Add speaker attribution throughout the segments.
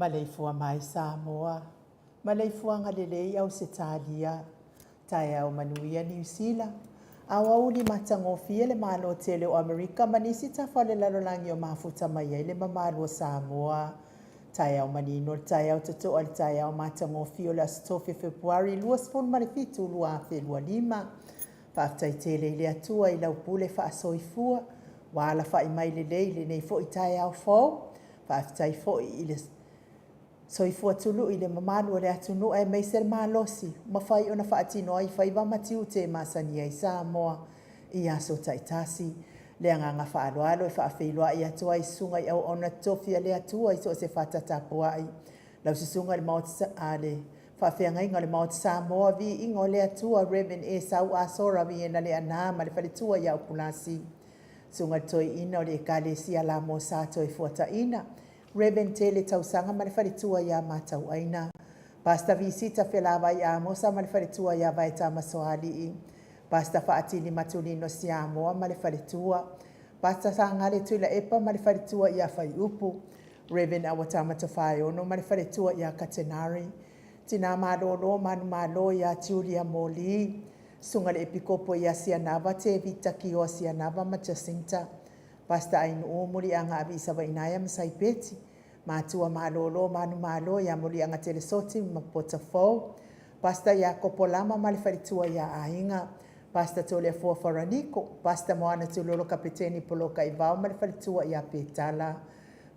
Speaker 1: Maleifau mai Samoa, Maleifau ngalelei au se talia, tai au manuia New Zealand, au auli matangofia le malo tele o Amerika manisi tafale lalolangi o mafuta mai le mamalo Samoa, tai au manino, tai au toto al tai au matangofia le astofe Februari, luas fon marifitu lua fe lua lima, whaftai tele ile atua i lau pule wha soifua, wala wha i mai le leile nei fo i tai au fau, whaftai fo i le soifua tulu i le mamanu le atunu e mei ser malosi, mawhai ona whaatino ai whai wamatiu te masani ai Samoa i aso taitasi, le anganga whaaloalo e whaafeilua i atua i sunga i au ona tofia le atua i so se whatatapua ai, lau se sunga le maoti ale, whaafeanga inga le maoti Samoa vi ingo le atua Reverend e sau asora vi ena le anama le whalitua i au pulasi, sunga toi ina o le ekalesia la mo sato e fuata ina, Reverend Tele tausanga malifaritua ya matau aina. Pasta visita felava ya mosa malifaritua ya vaita masoali. Pasta faatili matulino siamo malifaritua. Pasta sangale tuila epa malifaritua ya fayupu. Reverend awatama tofayo no malifaritua ya katenari. Tina malolo manu malo ya Julia Moli. Sungale epikopo ya sianava te vita kio sianava machasinta. Pasta ainu umuri anga abisa wa inaya msaipeti. Matua malolo manu malo ya muri anga telesoti mapota fo. Pasta ya kopolama malifaritua ya ainga. Pasta tole fo faraniko, pasta moana tulolo kapiteni poloka ivao ma le falitua ia petala.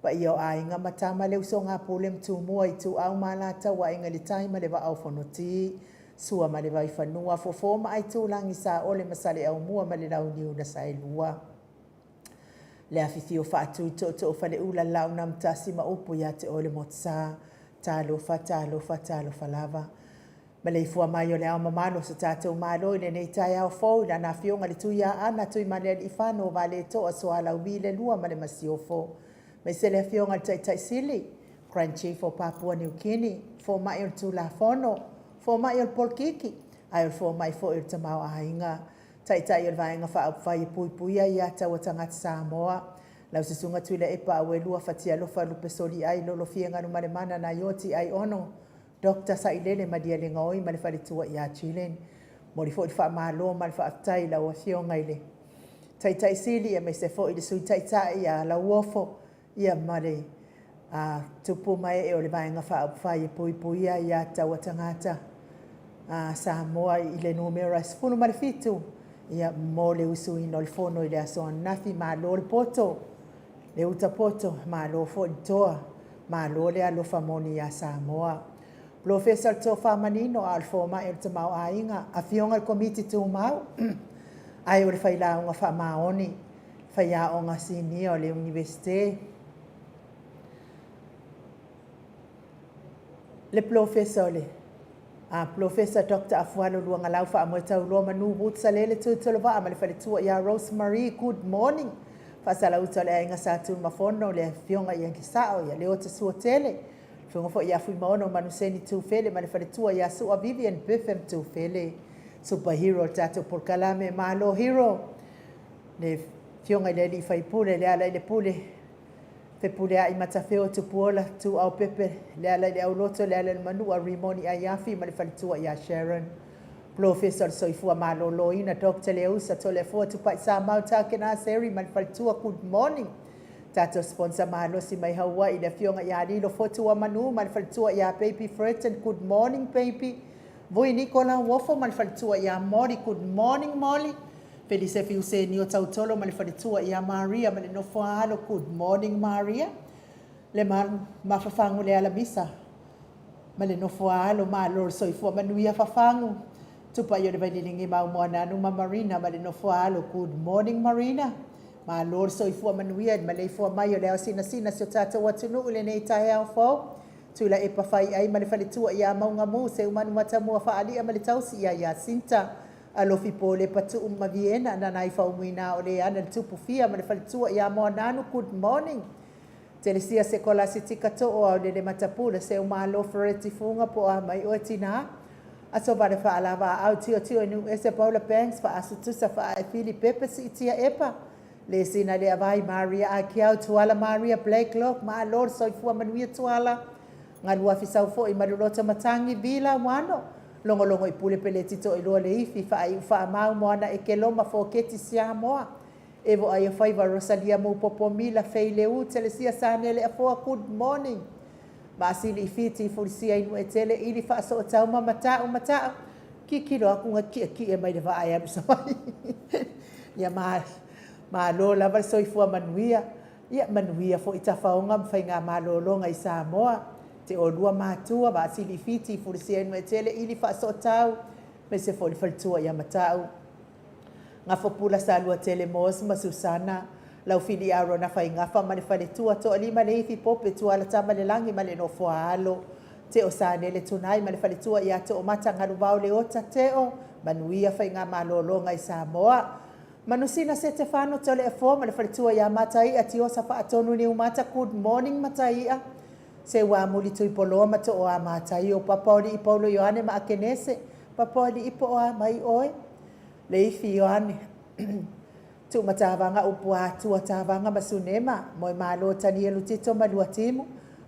Speaker 1: Pa ia ainga matama le usonga pule mtumua itu au malata wa inga le taima le va au fonoti. Sua ma le vai fanua fofo ma aitu langi sa ole masale au mua ma le launiu na sailua. Le afifio faatu to fale ula lau na mtasi ma upu ya te ole motsa. Talo fa lava. Maleifau mai o le au mamalo sa tātou malo i le nei tai au fau i lana fionga le tuia ana tui male i whano wa le toa so ala ui le lua ma le masiofo. Me se le fionga le tai sili, Grand Chief o Papua New Guinea, fo mai o tula fono, fo mai o polkiki, ai o fo mai fo i tamau a inga. Tai o vaenga wha au whai puipuia i ata o tangata Samoa. Lau se sunga tui le epa au e lua fatia lofa lupe soli ai lolo fienga no male mana na yoti ai ono. Dr. Sailele madia le ngoi ma le whalitua i a Chilen. Mori fo i wha malo ma le wha atai lau a fionga ile. Tai sili e me se fo i le sui tai a lau ofo i a male. Tupu mai e o le vaenga wha au whai e puipuia i a tau a tangata. Samoa i le numera sifunu ma le fitu. Ia mo le usu ino le fono i le aso nafi ma lo le poto. Le uta poto ma lo fo i toa. Ma lo le alofa moni a Samoa. Professor Tofa Manino al forma el tamau ainga a fionga komiti tu mau ai o le faila nga fa maoni faia o nga sini o le universite le professor le professor Dr. Afualo luanga lau fa mo tau lo manu but salele tu tolova amale fa le tu ya Rosemary good morning fa sala utale nga sa tu mafono le fionga ya kisao ya le o te suotele Fungo fo ia fui maono manuseni tu fele ma le faletua ia su a Vivian Biffem tu fele superhero tato por kalame malo hero le fionga le li fai pule le ala le pule fe pule ai matafeo tu puola tu au pepe le ala le au loto le ala le manu a rimoni a yafi ma le faletua ia Sharon Professor soifua malo loina Dr. Leusa to le fo tu pai sa mau ta kena seri ma le faletua good morning Tato sponsor malo si mai Hawaii le fionga ia lo fotu a manu mal faltua ia baby Fretton good morning baby voi Nicola wofo mal faltua ia Mori good morning Molly Felice fiuse ni o tautolo mal faltua ia Maria mal no falo good morning Maria le man mafafangu le ala misa mal no falo malo so ifo manu ia fafangu tupa yo le vai lingi mau moana no Marina mal no falo good morning Marina Ma lor so ifua manuia Maleifau mai o leo sina so tata watunu ule nei tae au fo. Tula e pawhai ai male whalitua ia maunga mu se umanu matamua whaalia male tausi ia sinta. Alofi po le patu Viena na nai whaumuina o le ana tupu fia male whalitua ia moa nanu good morning. Telesia se kola se tika to o le matapula se umalo fereti funga po a mai o tina. Aso vale whaalawa au tio inu ese Paula Banks wha asutusa wha e fili pepe si itia epa. Le sina le avai Maria a kiau tuala Maria Blakelock ma lor soifua manuia tuala nga lua fisau fo i marulota matangi vila wano longo i pule pele tito i loa le ifi fa ai ufa mau moana e ke loma fo keti sia moa evo ai faiva Rosalia mo popomila fei leu telesia sanele a foa good morning ma sili ifiti fulisia inu etele ili fa so tauma mata kikiro aku nga ki e mai de va ai absai ya ma lo lava soifua manuia ia manuia fo itafaonga mfainga malolonga i Samoa te o lua matua va sili fiti fulisia inu etele ili fa so tau me se fo faltua ia matau nga fo pula sa lua tele mos ma Susana lau fili aro na fai ngafa ma le fale tua to ali ma le ifi pope tua la tama le langi ma le no foalo te o sa le tunai ma le fale tua ia to o mata ngaru vau le ota te o manuia fai nga malolonga i Samoa manusina se te fano to le fo ma le fale tua ia matai ati o sa fa atonu ni umata good morning matai a se wa muli tu ipolo ma to o a matai o papoli i Paulo Ioane ma akenese papoli ipo o a mai oi le ifi Ioane tu matavanga upua tu atavanga masunema moi malo tani lutito malua timu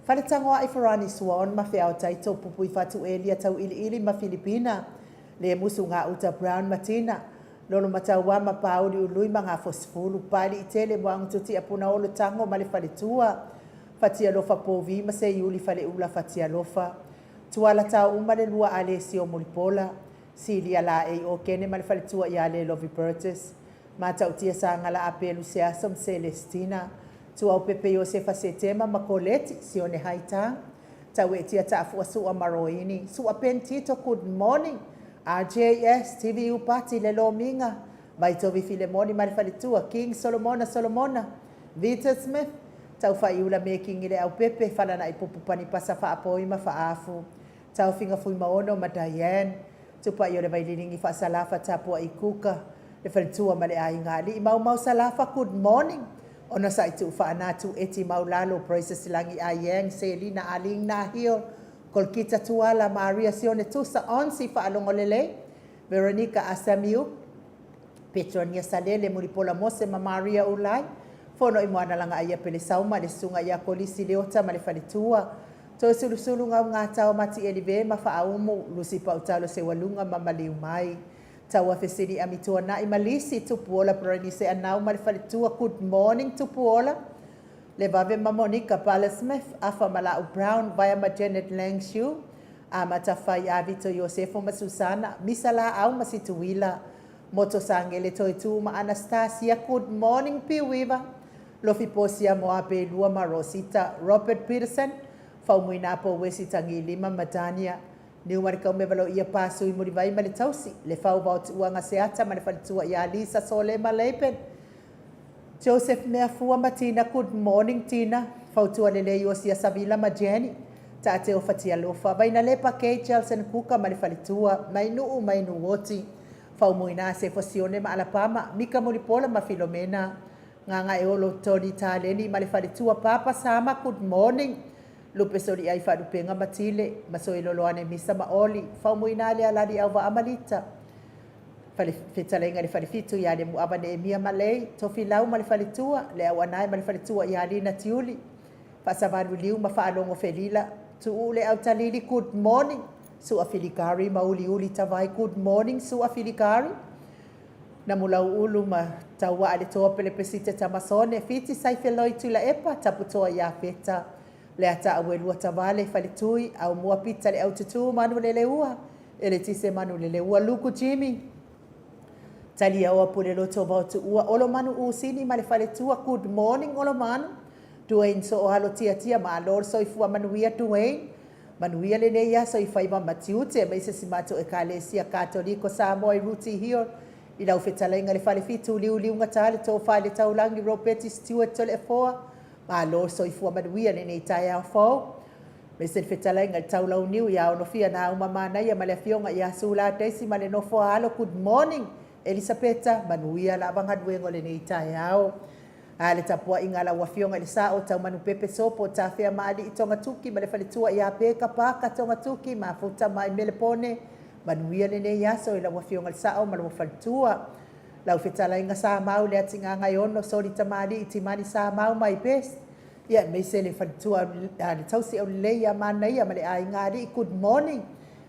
Speaker 1: fale tango ai forani swan ma fea taito pupui fatu elia tau ili ma Filipina le musunga uta brown matina lolo matawa ma pauli ului manga fosfulu pali itele wang tuti apuna olo tango male fale tua fatia lofa povi ma se yuli fale ula fatia lofa tuala tau umale lua alesio mulipola Silia la e o kene ma le faletua ia le Lovey Burgess. Ma tau tia sa ngala apelu se asom Celestina. Tu au pepe yo se fasetema ma koleti si one haitang. Tau e tia ta afua sua maroini. Sua pentito good morning. RJS TV upati le lominga. Mai tovi Filemoni ma le faletua. King Solomona. Vita Smith. Tau whaiula making ile au pepe whala na ipupupani pasa wha apoima wha afu. Tau whinga fui maono ma Diane. Tupa i o le vailiringi wha salafa tapua i kuka. Le whalitua ma le ai ngali. I mau salafa good morning. Ono sa itu wha anatu eti mau lalo process langi a yang Selina aling na hio. Kolkita tuala Maria Sione tusa onsi wha alongo lele. Veronica Asamiu. Petronia Salele Muripola Mose ma Maria Ulai. Fono i moana langa aia pele sauma le sunga ia kolisi leota ma le whalitua. Toi sulu ngā tau mati elive ma whaaumu lusi pautalo se walunga ma maliu mai. Tau afesini amitua na i malisi tupuola parani se anau ma le whalitua good morning tupuola. Le vave ma Monica Pala Smith, afa Malau Brown, via ma Janet Langshu, a matawhai a Vito Yosefo ma Susana, misala au ma situila. Moto sangele toi tu ma Anastasia, good morning piwiva. Lofi posia moa pe lua ma Rosita, Robert Peterson, faumui na po wesi tangi lima Madania. Niu marikau me valo ia pasu i muri vai ma le tausi. Le fau vau uanga seata ma le whalitua ia Lisa Sole ma leipen. Joseph mea fua ma Tina, good morning Tina. Fautua lele i osia Savila ma Jenny. Ta te o fatia lofa. Vaina lepa kei Chelsea kuka ma le whalitua. Mainu woti. Faumui na se fosione ma Alabama. Mika Muripola ma Filomena. Nganga e olo Tony Taleni ma le whalitua papa sama good morning. Lupe sori ai wharupenga matile, maso e loloane misa maoli, whaumui nā lea lari au wa amalita. Whetalenga le wharifitu ia le muawa ne emia malei, tofi lau ma le wharitua, le au anai ma le wharitua ia lina tiuli. Whasavanu liu ma whaalongo felila, tu ule au talili good morning, sua filikari ma uli tawai good morning, sua filikari. Na mulau ulu ma taua ale toa pele pesite tamasone, fiti saifeloi tula epa, taputoa ia feta. Le ata awe lua tawale whalitui au mua pita le au tutu manu le leua. Ele tise manu le leua luku Jimmy. Tali au apule loto vautu ua olo manu usini ma le whalitua good morning olo manu. Duane so o halo tia ma alor so ifua manuia Duane. Manuia le neia so ifaiva matiute ma isa simato e kalesia katoliko Samoa i ruti hio. I lau whetalenga le whalifitu liu ngatale tō whale taulangi Roberti Stewart tole e foa. Ma lo so ifua manuia le nei tai au fo. Me se whetalenga le taulau niu ia ono fia na umamana ia ma le fionga ia sula teisi ma le nofo halo good morning. Elisabeta manuia la bangaduengo le nei tai au. Ale tapua ingala wafionga le sao tau manu pepe sopo ta fea maali i tonga tuki ma le whalitua ia peka paka tonga tuki ma futa mai melepone. Manuia le nei aso i la wafionga le sao ma le whalitua. Lau whetalainga sa mau le atinga ngai ono sori tamari i timani sa mau mai pes. Ia me se le whalitua le tausi au le ia mana ia ma le ai ngari good morning.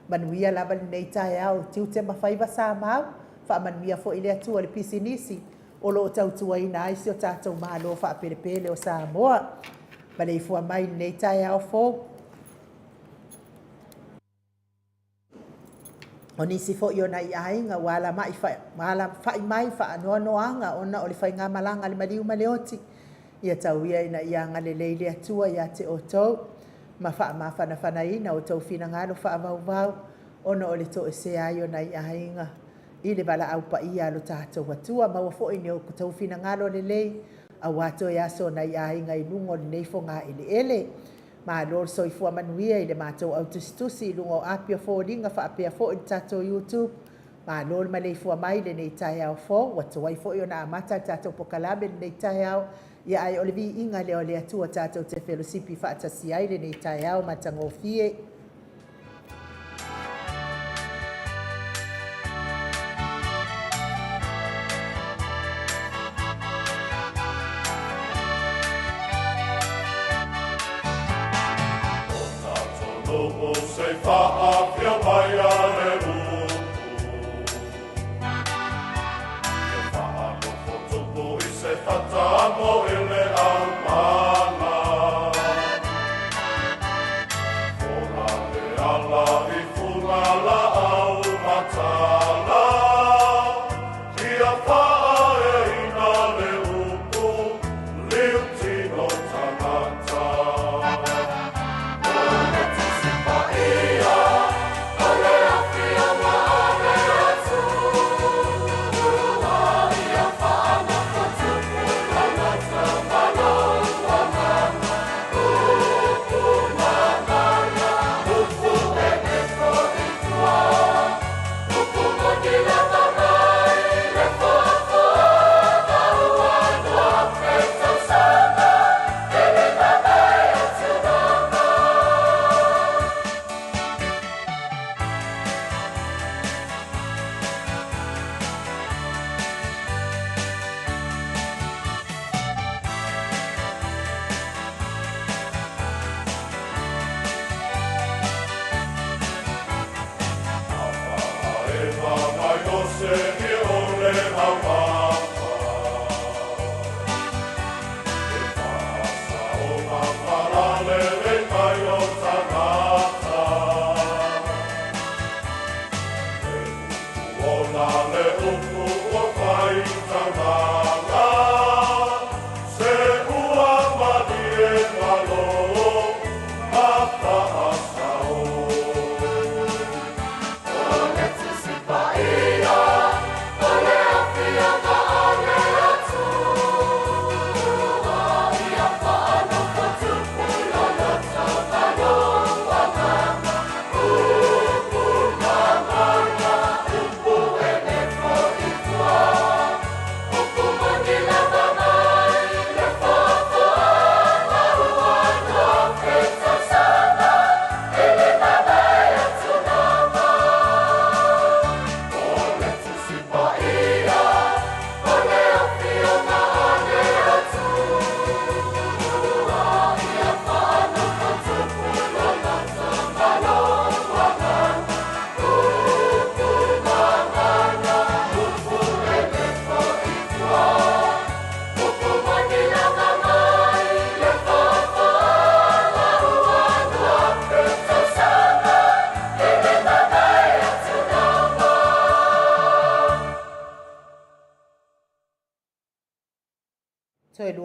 Speaker 1: Manuia lava le nei tai au tiu te mawhaiva sa mau. Wha manuia fo i le atua le pisinisi. O lo tau tua ina aisi o tātou malo wha perepele o Samoa. Ma le ifua mai nei tai au fo. O nisi fo i ona i ainga wala whai mai wha anoanoanga ona o le whai ngā malanga le mariu maleoti. Ia tau ia ina i anga le leile atua ia te o tau. Ma wha mawhana ina o tau whina ngalo wha vau ona o le to e se ai ona i ainga. I le wala au pa ia lo tātou atua maua fo i neo kutau whina ngalo le lei. A wato e aso na i ainga i lungo le neifo ngā ele. Ma lor so i fua manuia i le mātou au tustusi i lungo apia fo ringa wha apia fo i tātou YouTube. Ma lor ma le fua mai le nei tai au fo. Watu wai fo i ona amata tātou pokalabe le nei tai au. Ia ai olevi inga leo le atua tātou te fellowshipi wha atasi ai le nei tai au matango fie.
Speaker 2: Logo se whaapia mai a le upu. E whaanofo tupu i se whatamo i le au mana. Ora le ala i funa la au mata.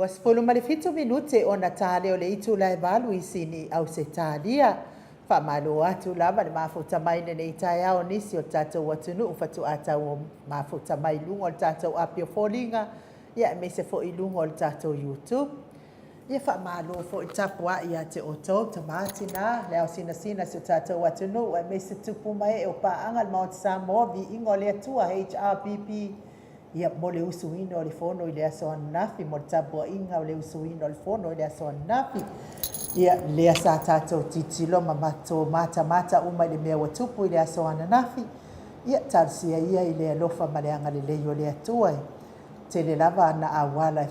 Speaker 1: was fulu malifito minute ona tale o le itu lai balu isini au se talia fa malo atu lava le mafuta mai nei taia o nisi o tatou watunu ufatu ata o mafuta mai lungo o tatou apio folinga ia me se fo ilungo o tatou YouTube ia fa malo fo tapua ia te oto tamati na leo sina se tatou watunu e me se tupu mai o paanga Mount Samoa vi ingo le atua HRPP ia mo le usuino o le fono i le aso anafi mo le tapua inga o le usuino o le fono i le aso anafi ia le sa tatou titilo mamato mata uma le mea watupu i le aso anafi ia tarsia ia i le alofa maleanga le leio le atua te le lava ana awala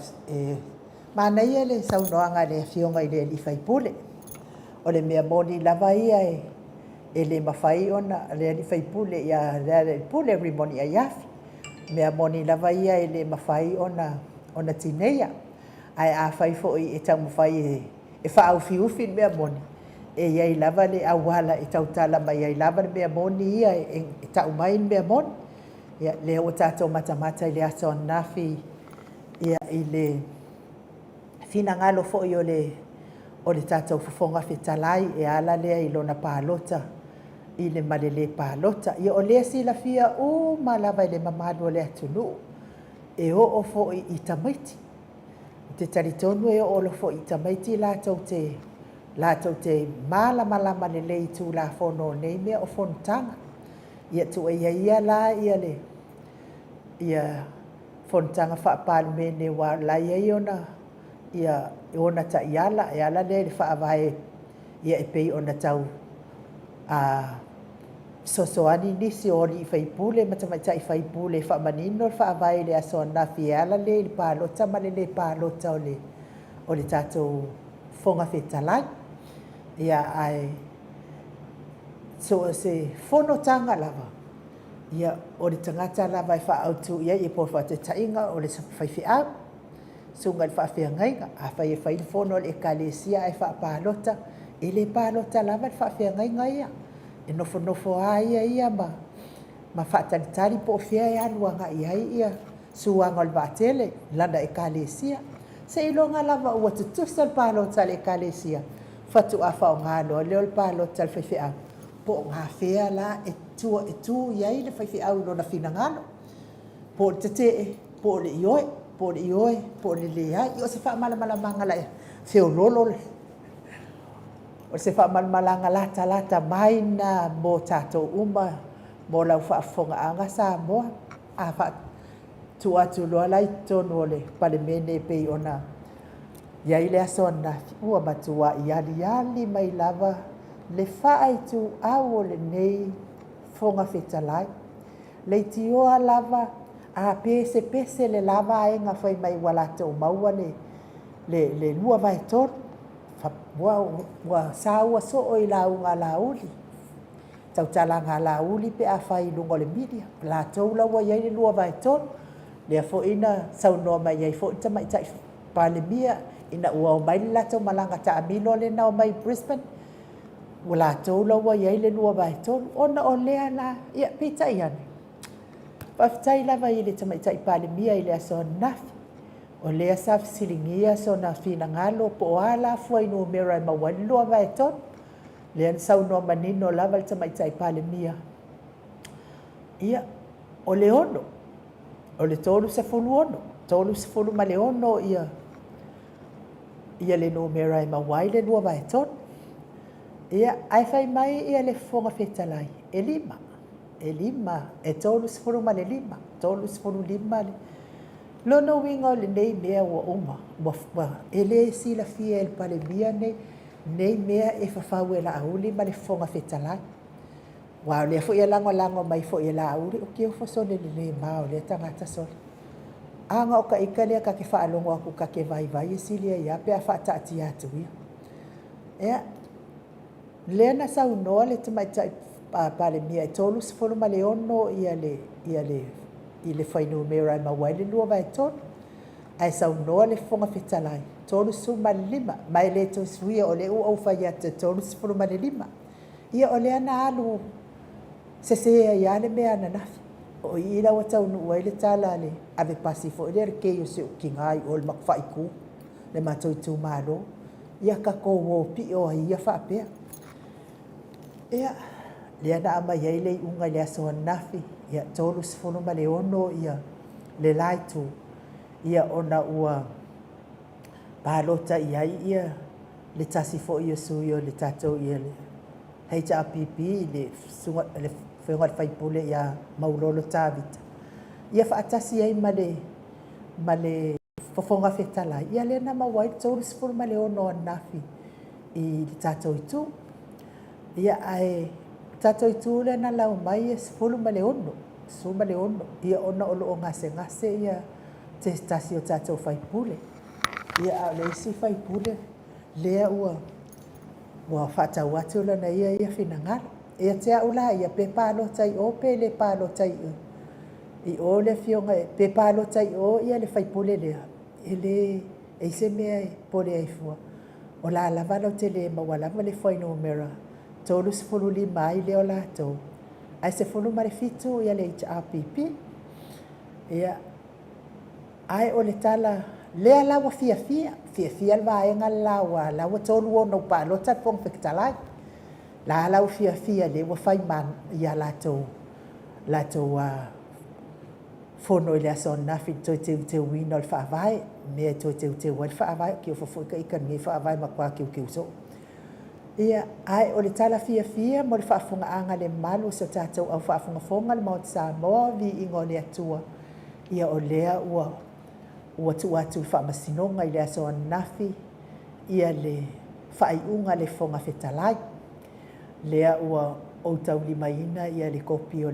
Speaker 1: mana ia le saunoanga le fionga i le lifaipule o le mea moni lava ia e le mawhai ona le lifaipule ia le pule rimoni a yafi mea moni lava ia e le mawhai ona tineia ai a whai fo i tau mawhai e wha au fiufi mea moni e iai lava le awala e tau tala mai iai lava le mea moni ia e tau mai mea moni ia le o tatou mata i le aso anafi ia i le fina ngalo fo i o le tatou fofonga fetalai e ala lea i lona palota i le malele palota ia o lea sila fia malava i le mamadu o le atunu e o fo i tamaiti te taritonu e o lo fo i tamaiti latou te malama le lei tu la fono nei mea o fontanga ia tu ia la ia fontanga whaapalumene wa la ia ia ona ta iala e ala le whaavae ia e pei ona tau sosoani nisi o li whaipule matamaita i whaipule whaamanino whaavae le aso anafi e ala le pālota ma le pālota o le tātou fonga whetalai ia ai so se fono tanga lava ia o le tangata lava e whaautu ia i po wha te tainga o le whaiwhiau sunga le whaawhiangainga a whai e whai fono le ekalesia e whaapalota e le pālota lava le whaawhiangainga ia e nofo a ia ma whaataritari po whia e anuanga ia suanga o le vatele lana ekalesia se ilonga lava ua tutusa le pālota le ekalesia fatu a whao ngalo leo le pālota le whaiwhiau po ngā whea la e tu iai le whaiwhiau lona whina ngalo po te te po le ioe po le lea i o se whaamalamalanga la e whiololo le o se whaamalamalanga lata mai na mo tātou uma mo lau whaafonga anga Samoa a wha tu atu loa lai tonu o le palemene pei ona iai le aso anafi ua matua i ali mai lava le whaai tu au o le nei fonga whetalai le tioa lava a pese le lava e nga whai mai wala tau maua le lua vai tonu wa saua so o i launga lauli tau talanga lauli pe a whai lungo le media la tau laua iai le lua vai tonu le fo ina saunoa mai iai fo ita mai tai palemia ina ua o mai la tau malanga ta amilo le nao mai Brisbane wala tau laua iai le lua vai tonu ona o lea la ia pita iane Whaftai lava i le tamaitai palemia i le aso nafi. O lea sa fisilingia so na fina ngalo po ala fua inu mera i mawani lua vai ton. Lea nsau no manino lava le tamaitai palemia. Ia, o le ono. O le tolu se fulu ono. Tolu se fulu ma le ono ia. Ia le no mera i mawai le lua vai ton. Ia, ai fai mai ia le fonga fetalai. E lima, e tolu se fulu ma le lima. Tolu se fulu lima le. Lono winga o le nei mea ua uma. E le sila fia el palemia nei mea e fafau e la auli ma le fonga fetalai. Wow, le fo ia lango mai fo ia la auli. O kia fo sone le mao le tangata sone. Anga o ka ika lea ka ke whaalongo aku ka ke vai e silia ia pe a whaatati atu ia. Ea, lea na sau noa le tamaitai palemia e tolu se fulu ma le ono ia le whainu mea ma wai le lua vai tonu. Ai sau noa le fonga fetalai. Tolu su ma le lima. Mai le to suia o le u au whai ate tolu se fulu ma le lima. Ia o le ana alu se ia le mea na nafi. O i la wa tau nua i le tala le ave pasifo i le kei o se uki ngai o le makwhai ku. le mātou tū mālo. Ia ka kōwō pi o ia whaapea. Ia, lea na ama iai le unga lea soa nafi. Ia tolu sifono ma le ono ia le laitu. Ia ona ua pālota iai ia le tasi fo ia suio le tātou ia le. Hei ta apipi le whenga le whaipule ia maulolo tāvita. Ia whaatasi ai ma le fofonga whetala. Ia le na mawai tolu sifono ma le ono nafi i le tātou itu. Ia ai tātou itu le na lau mai e sifono ma le ono. Sifono ma le ono. Ia ona olo o ngase ia te tasi o tātou whaipule. Ia a le isi whaipule lea ua whatau atu lana ia whinangalo. Ia te aula ia pe pālotai o pe le pālotai i o le fionga pe pālotai o ia le whaipule lea. E se mea e pole ai fua. O la lava te le mawalava le whaino mera. Tolu se fulu li mai leo lātou. Ai se fulu mare fitu ia le HRPP. Ia ai o le tala lea lawa fia le vaenga lawa tolu o no pālota pong whekitalai. La lawa fia le wa whai man ia lātou fono i le aso nafi toi te wina o le whaavai. Mea toi te wai le whaavai ki o whafuika ika ngi whaavai makua kiu so. Ia ai o le tala fia mo le whaafunga anga le malu sa tātou au whaafunga fonga le Mount Samoa vi ingo le atua. Ia o lea ua tu atu whaamasinonga i le aso nafi ia le whaiunga le fonga whetalai. Lea ua o tau limaina ia le kopi o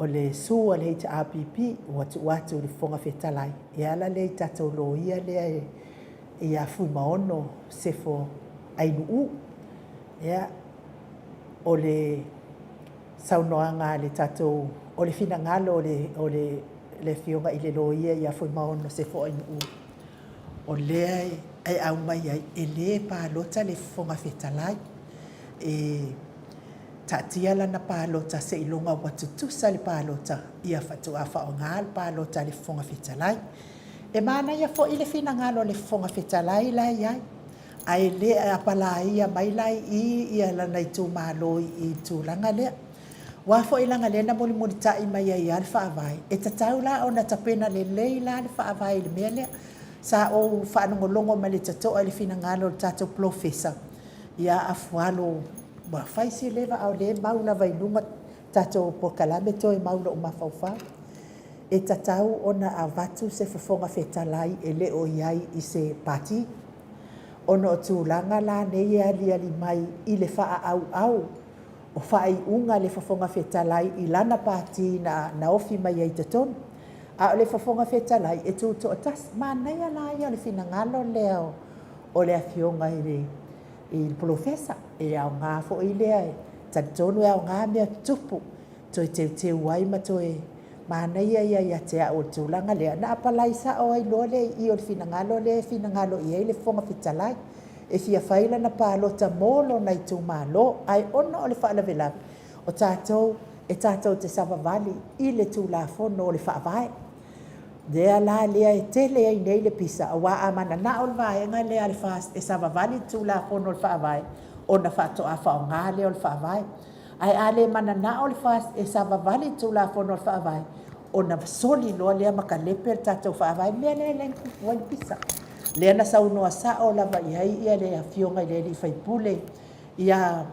Speaker 1: le sua le HRPP ua tu atu le fonga whetalai. Ia la le tatou lo ia lea ia fui maono sefo ainu ia o le saunoanga le tatou o le finangalo o le fionga i le loia ia fui maono se fo ainu o lea ai au mai ai e le pālota le fonga whetalai tatia lana pālota se ilonga watutusa le pālota ia fatu a whaonga le pālota le fonga whetalai e mana ia fo i le finangalo le fonga whetalai lai ai ai le apala ia mai lai ia lana i tū mālo i tūlanga lea. Wa fo ilanga le na moli tai mai ai al whaavai. E tatau la o na tapena le lei la le whaavai le mea lea. Sa o whaanongolongo ma le tatoa le finangalo le tatou profesa. Ia afualo wa whaisi lewa au le mauna vainunga tatou pokalame toi mauna o mawhauwha. E tatau o na avatu se fofonga whetalai e le o iai i se pati. Ono o tūlanga la nei ali mai i le wha au. O whai unga le whafonga whetalai i lana pāti na ofi mai ai tatonu. A o le whafonga whetalai e tūto o tas. Mānei ala ia le finangalo leo o le awhionga i le profesa. E au ngā fo i lea e. Tatonu e au ngā mea tupu. Toi te wai ma toi. Mānei ia te a o tūlanga lea. Na apalai sa o ai loa le i o le finangalo i ei le whafonga whetalai. E fia whaila na pālota mōlo nei tū mālo, ai ona o le whaalavelave. O tātou, tātou te savavali i le tū la whono o le whaavai. Dea la lea e te lea i nei le pisa, a wā amana na o le vaenga lea le fast, e savavali tū la whono o le whaavai, o na whaato a whao ngā lea o le whaavai. Ai a le mana na o le fast, e savavali tū la whono o le whaavai, o na soli loa lea maka lepe tātou whaavai, mea lea lenku wai pisa. Lea na saunoa sa o lava iai ia le awhionga i le li whaipule ia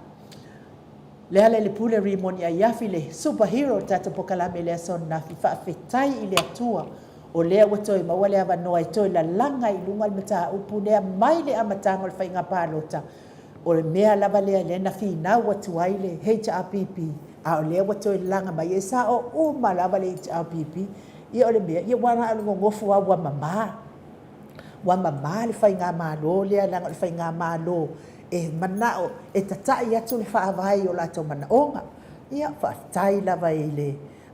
Speaker 1: lea le pule rimoni a iafi le superhero tata pokalame lea son na fi whaafetai i le atua o lea watoi maua lea wanoa i toi la langa i lunga le mata upu lea mai le amatanga le whainga pālota o le mea lava lea na fi na watu ai le HRPP a o lea watoi langa mai e sa o uma lava le HRPP ia o le mea ia wana alungo ngofu a wa mama wa mama le fai ngā mālo, lea langa le fai ngā mālo, e manao, e tatai atu le whaavai o lato manaonga. Ia whaatai lava i le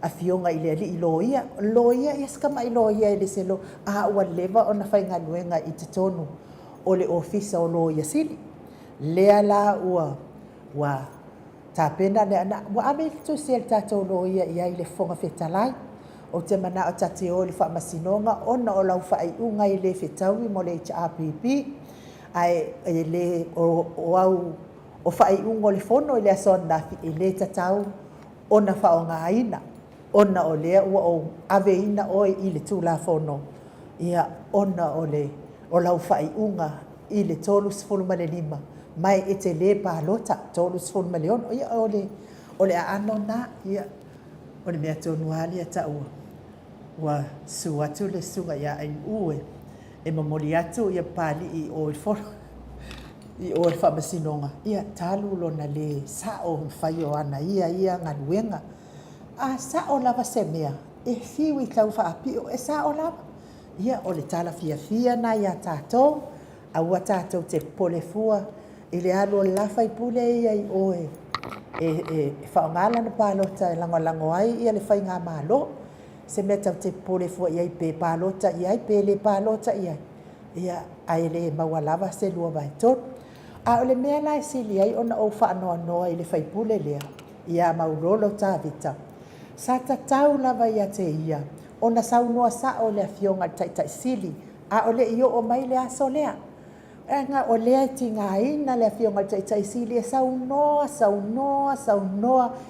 Speaker 1: awhionga i le ali i loia. Loia, ia skama i loia i le selo, a ua lewa o na whai ngā nuenga i te tonu o le ofisa o loia sili. Lea la ua tāpena lea na, ua ame tu se le tātou loia i ai le whonga whetalai. o te mana o tate o le whaamasinonga, ona o lau whaaiunga i le whetaui mo le HRPP, ai le o au o whaaiunga o le whono i le asona nafi i le tatau, ona whaonga aina, ona o lea ua o aveina oi i le tūla whono, ia ona o lau whaaiunga i le tolu sifuru ma le lima, mai e te le pālota, tolu sifuru ma le ono, ia o le ano na, ia o le mea tonu ali ata ua su atu le sunga ia ai ue, e mamoli atu ia pali i o il foro, i o il whamasinonga, ia talu lona le sao whai o ana ia nganuenga, a sao lava se mea, e fiwi tau whaapio, e sao lava, ia o le tala fia na ia tātou, a ua tātou te pole fua, i le alo lafa i pule ia i oe, e whaongala na pālota e lango ai ia le whai ngā mālo, se mea tau te pole fua ia i pē pālota ia i pē le pālota ia ai le maua lava se lua vai tot. A o le mea lai sili ai ona o whaanoa noa i le whai pule lea, ia maurolo tā vita. Sa tatau lava ia te ia, ona saunoa sa o le fionga tai sili, a o le io o mai le aso lea. Nga o lea ti ngā ina le fionga tai sili e saunoa,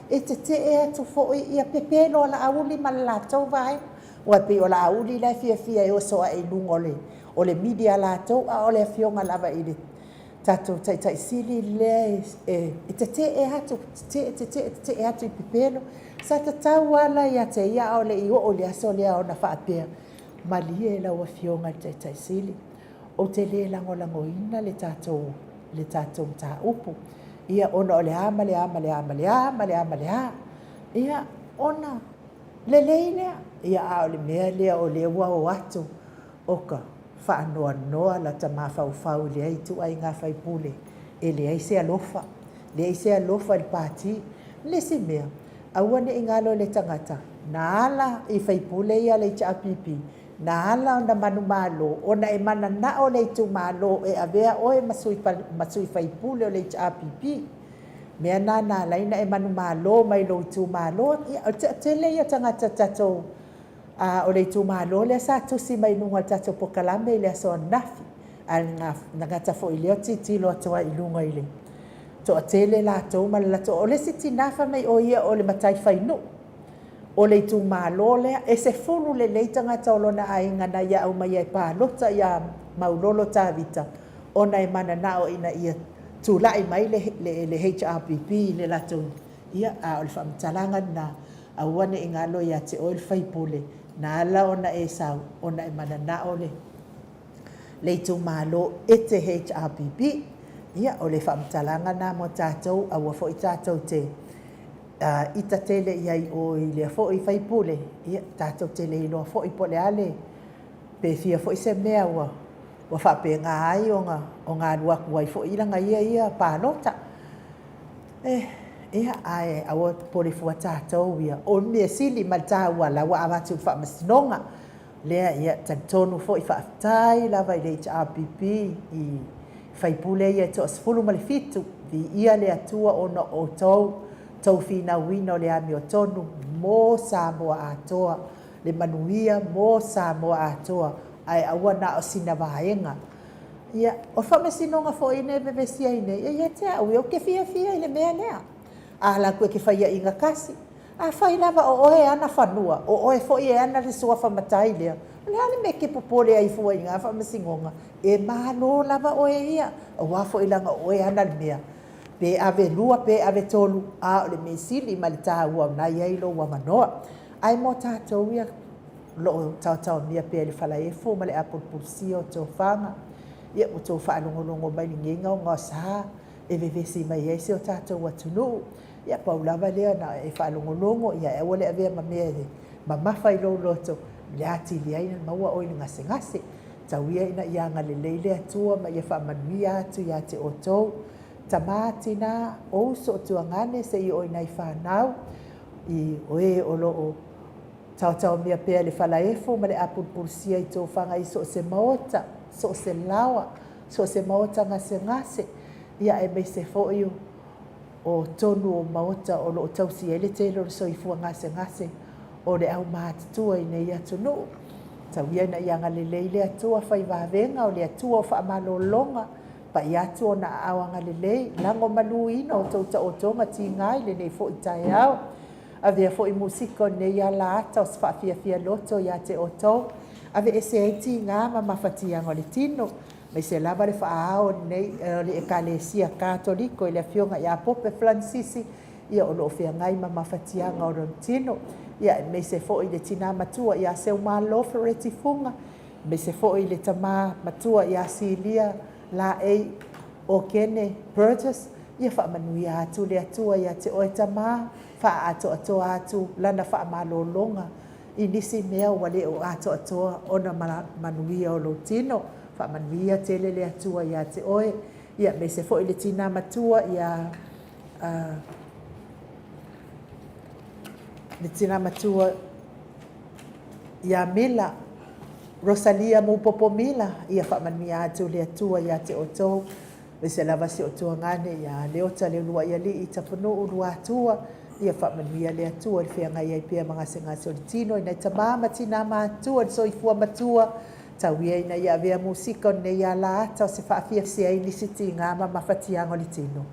Speaker 1: e te e atu fo ia pepelo la auli ma la tau vai. Ua pe o la auli la fia e o soa e lungo o le media la tau a o le fionga lava i le tatou tai sili le e te e atu, te e atu i pepelo. Sa tatau ala ia te ia o le io o le aso lea o na whaapea. Malie la ua fionga tai sili. O te le lango ina le tātou tā upu. Ia ona o le ama. Ia ona le lea. Ia a o le mea lea o le ua o atu. Oka whaanoa noa la ta mawhau le ai tu ai ngā whaipule. E le ai se alofa. Le ai se alofa i pāti. Le se mea. Aua ne ingalo le tangata. Na ala i whaipule ia le tia apipi. Na ala o na manu malo, o na e mana na o le tu malo e avea o e masui whaipule o le HRPP. Mea na laina e manu malo mai lo tu malo, te le ia tangata tatou o le tu malo, le sa tusi mai nunga tatou pokalame le aso nafi. Nga ngata fo ileo tilo atoa ilunga ile. To a tele la tau malato, o le siti nafa mai o ia o le matai whainu. O le tu malo lea, e se fulu le leitanga taolona a ingana ia au mai e pālota ia maulolo tāvita. Ona e mana nao ina ia tūlai mai le HRPP le lato. Ia a o le whamtalanga na awane ingalo ia te oil whaipule. Na ala ona e sau, ona e mana nao le tu malo e te HRPP. Ia o le whamtalanga na mo tātou, awa fo i tātou te. Ita tele iai o i lea fo i whaipule, ia tātou tele i loa fo i pole ale, pe fia fo i se mea ua whape ngā ai o ngā ruaku ai fo i langa ia pānota. Ia ai awa pole fua tātou ia, o mea sili ma tāua la wa amatu whamasinonga, lea ia tantonu fo i whaatai lava i le HRPP i whaipule ia to asfulu ma le fitu, vi ia lea tua ona o tau fina wina o le ami o tonu, mō Samoa atoa, le manuia mō Samoa atoa, ai aua na o sina vaenga. Ia, o whamasinonga fo ine bebesia ine, ia te au, o ke fia i le mea lea. La koe ke whaia inga kasi. Whai lava o oe ana whanua, o oe fo i ana le sua whamatai lea. Le hane me ke popole ai fua inga whamasinonga, e malo lava oe ia, o wafo ilanga oe ana le mea. Pe ave lua, pe ave tolu, o le mesili ma le tā ua na iai lo ua manoa. Ai mo tātou ia, lo tau mia pe le whala e fo, ma le apulpusia o tō whanga. Ia mo tō whaalongolongo mai ni ngenga o ngā sā, e vevesi mai eise o tātou atunu. Ia paulava lea na e whaalongolongo, ia e wale avea ma mea e, ma mawhai lo loto, le ati li aina maua o ina ngase. Tau ia ina ia ngā le leile atua, ma ia whamanuia atu ia te o tōu. Tamatina o so tuangane se i oina i whanau i oe o loo tau mea pea le whalaefo ma le apulpulsia i tō whanga i so se maota, so se lawa, so se maota ngase. Ia e mei se fōiu o tonu o maota o loo tausi ele te lo so i fua ngase. o le au mātua i nei atunu. Tauia na ianga lelei le atua whai wawenga o le atua o whaamalolonga. Pa i atua na awanga lelei. Lango malu ina o tauta o tonga ti ngai le nei fo i tae au. A vea fo i musiko nei a la ata o sfafia loto ia te oto. A vea ese eiti ngā ma mawhatianga o le tino. Mai se lava le whaao nei le ekalesia katoliko i le fionga i a Pope Francis ia o loo fea ngai ma mawhatianga o tino. Ia mai se fo i le tina matua i a seu malo fereti funga. Mai se fo i le tama matua i a silia la ei o kene Burgess. Ia wha manui atu le atua ia te oe tama wha ato atu lana wha malolonga. I nisi mea wale o ato atoa ona manuia o lo tino. Wha manuia tele le atua ia te oe. Ia me se fo i le tina matua ia le tina matua ia Mila. Rosalia Mupopo Mila. Ia wha manuia atu le atua ia te oto. Me se lava se otua ngane ia leota le lua ia li i tapunu urua atua. Ia wha manuia le atua le whea ngai ai pia mga senga solitino. Ina tamama tina matua le soifua matua. Tauia ina ia vea musika ne ia la ata o se whaafia se ai nisi ti ngama mawhatianga li tino.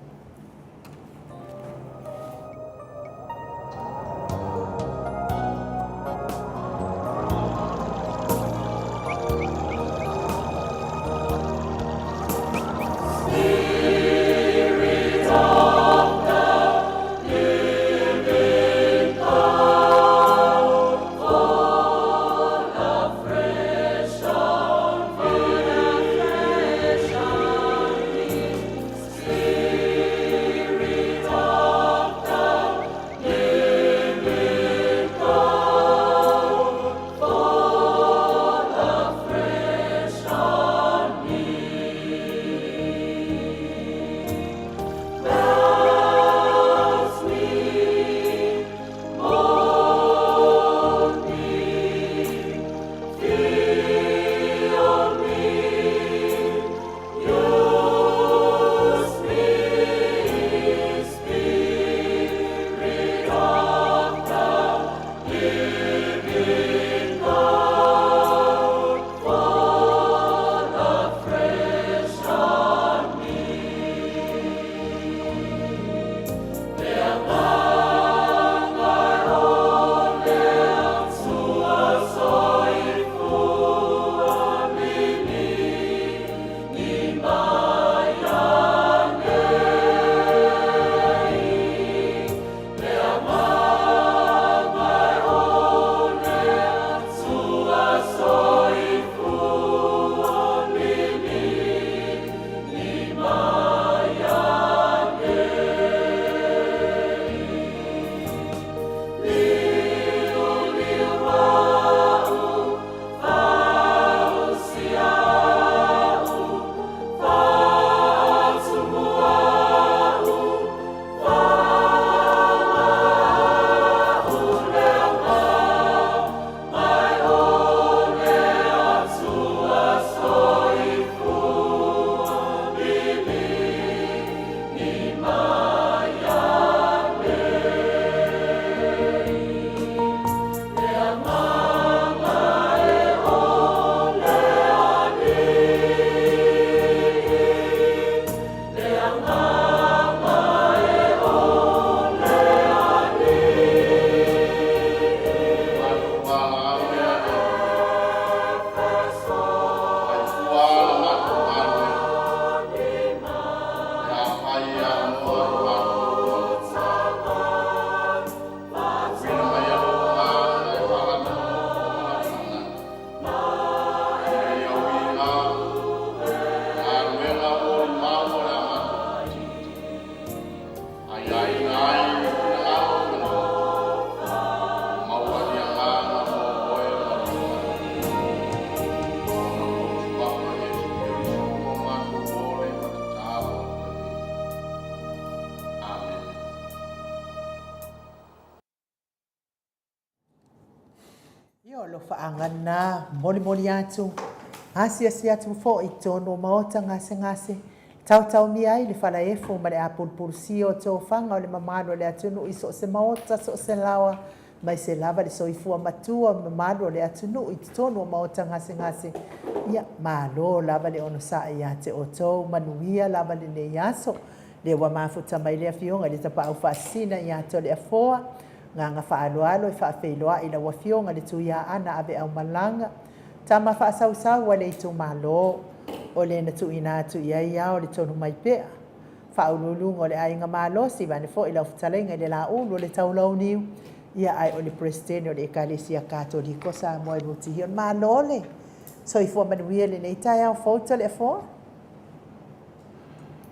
Speaker 1: Ia o lo whaangana, moli atu. Asi atu fo i tono maota ngase. Tau mi ai le whala efo ma le apulpulsi o tō whanga o le mamano le atunu i so se maota so se lawa. mai se lava le soifua matua ma malo le atunu i tonu ma o tangase ia malo lava le ono sa ia te oto manuia lava le ne yaso le wa mafuta mai le afionga le tapa au fasina ia to le afoa nga faaloalo fa feiloa ila wa fionga le tuia ana ave au malanga tama fa sau le tu malo o le na tu ina tu ia o le tonu mai pe fa ululu o le ainga malo si bane fo ila futalenga le la ulu le taulau niu ia ai o le presidente o le ekalesia katoliko sa mo e ruti hion malo le so i fo manuia le nei tai au fauta le fo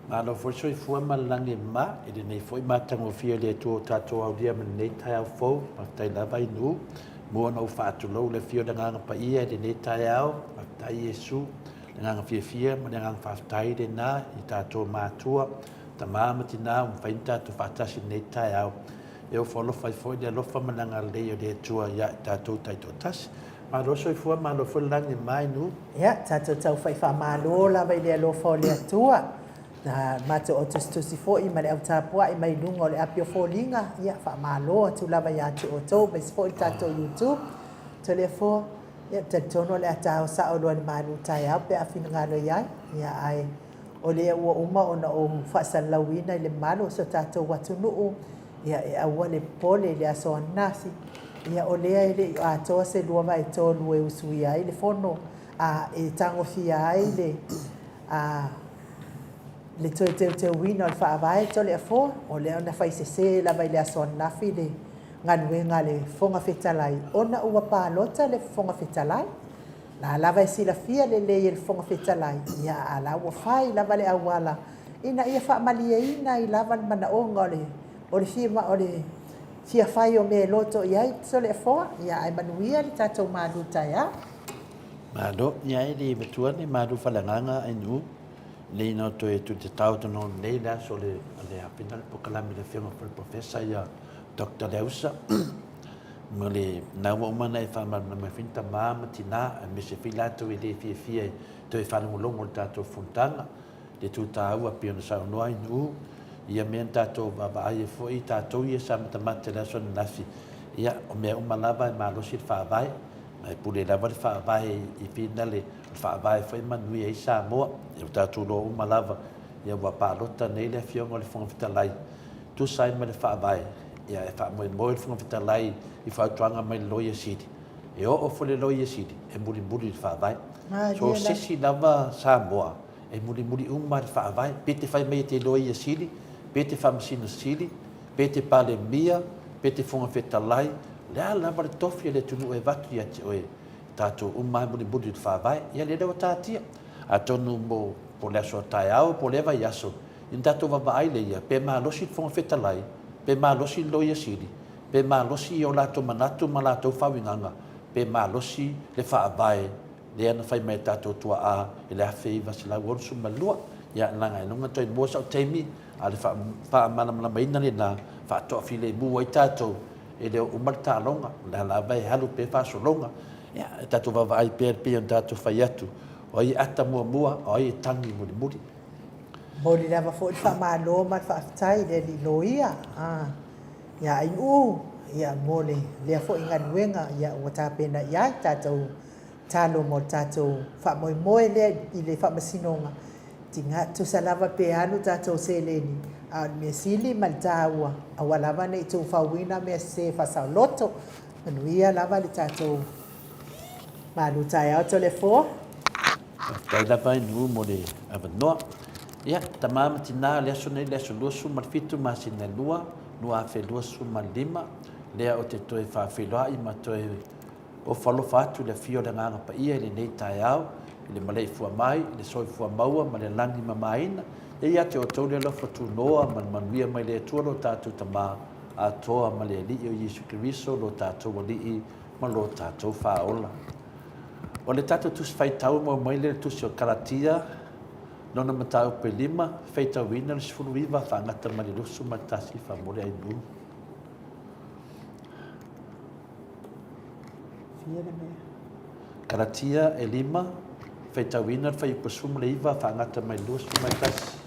Speaker 3: Malo fo so i fo malangi ma e le nei fo i matango fia le tu tato au dia men nei tai au fo ma tai lava i nu mo no fa tu lo le fio nga pa ia le nei tai au ma tai Yesu le nga fia ma nga fa tai de na i tato matua ta mama tina un fainta tu fa tasi nei tai au eu folo fai foi de lofa mananga le de tua ya tato tai to tas ma lo so i fo ma lo fo langi mai nu
Speaker 1: ia tato tau fai fa malo la vai le lo fo le tua na mato o tu si fo i male au tapua i mai lungo le apio fo linga ia fa malo tu la vai atu o to be fo tato YouTube telefo ia tatono le atao sa o lo manu tai au pe afina ngalo ia ai o le ua uma ona o faasalauina i le malo so tatou atunuu ia e aua le pole le aso nasi ia o lea ele atoa se lua vaetolu e usui ai le fono a e tagofia ai le toeteuteuina o le faavae tole afoa o lea ona faisesē lava i le aso anafi le galuega le foga fetalai ona ua palota le foga fetalai la lava e silafia lelei e le foga fetalai ia ala ua fai lava le auala ina ia faamaliaina i lava le manaʻoga o le fia fai o me loto i ai so le afoa ia ai manuia le tatou malu taeā
Speaker 3: malo ia e le matua ni malu falagaga ai nu nei no toe tu te tau tono nei la so le apena le pokalami le fionga for professor ia Dr. Leusa mo le na wa mana e fa ma finta mama tina me se filato e le fie to e fa no longo tato fontana de tuta au a piano sa no ai nu ia men tato va ai fo i tato ia sa mata la so nafi ia o me uma lava ma lo sit fa vai mai pule lava fa vai i finale fa vai foi manui ai Samoa e tato lo uma lava ia wa palota nei le fionga le fonga fitalai tu sai ma le fa vai ia e fa mo le fonga fitalai i fa tuanga mai loia city e o fo le loia city e muri fa vai so sisi lava Samoa e muri uma fa vai pete fai mai te loia city pete fa masino city pete pale mia pete fonga fitalai le lava le tofi le tunu e vatu ia te oe tato uma muri fa vai ia le do tatia a tonu mo po le so tai au po le vai aso in tato va vai le ia pe ma lo sit fonga fitalai pe ma lo sit loia city pe malosi o lato manatu ma lato fawinganga pe malosi le faabae le ana fai mai tato tua a le afeiva se la wor su malua ya langa no ngato i bosa temi ale fa mana mai na le na fa to file bu ai tato e le o marta longa la vai halu pe fa so longa ya tato va vai per tato fai atu o i ata mua o i tangi muri
Speaker 1: Moli lava fo fa malo ma fa tai le loia ia ai ia mole le fo inga nuenga ia o tapena ia tatou talo mo tatou fa moi le i le fa masinonga tinga tu salava pe anu tatou seleni a me sili maltaua a walava nei tu fa wina me se fa saloto manuia lava le tatou malu tai au to le fo
Speaker 3: tai lava nu mo le avanoa ia tamama tina le aso nei le aso lusu malfitu masina lua nua felua suma lima lea o te toe whawhiloa i ma toe o whalofa atu le fio le nganga pa ia le nei tai au le Maleifau mai le soi fua maua ma le langi mamaina e ia te o tau le lofa tu noa man manuia mai le atua lo tātou tama a toa ma le li o Yesu Kiriso lo tātou li ma lo tātou whaola o le tātou tus whaitau mo mai le tusi o Karatia nona matau pe lima feitau ina le sifuru iwa whangata mali lusu matasi whamore ai nu. Karatia e lima feitau ina le whaipasum le iwa whangata mali lusu matasi.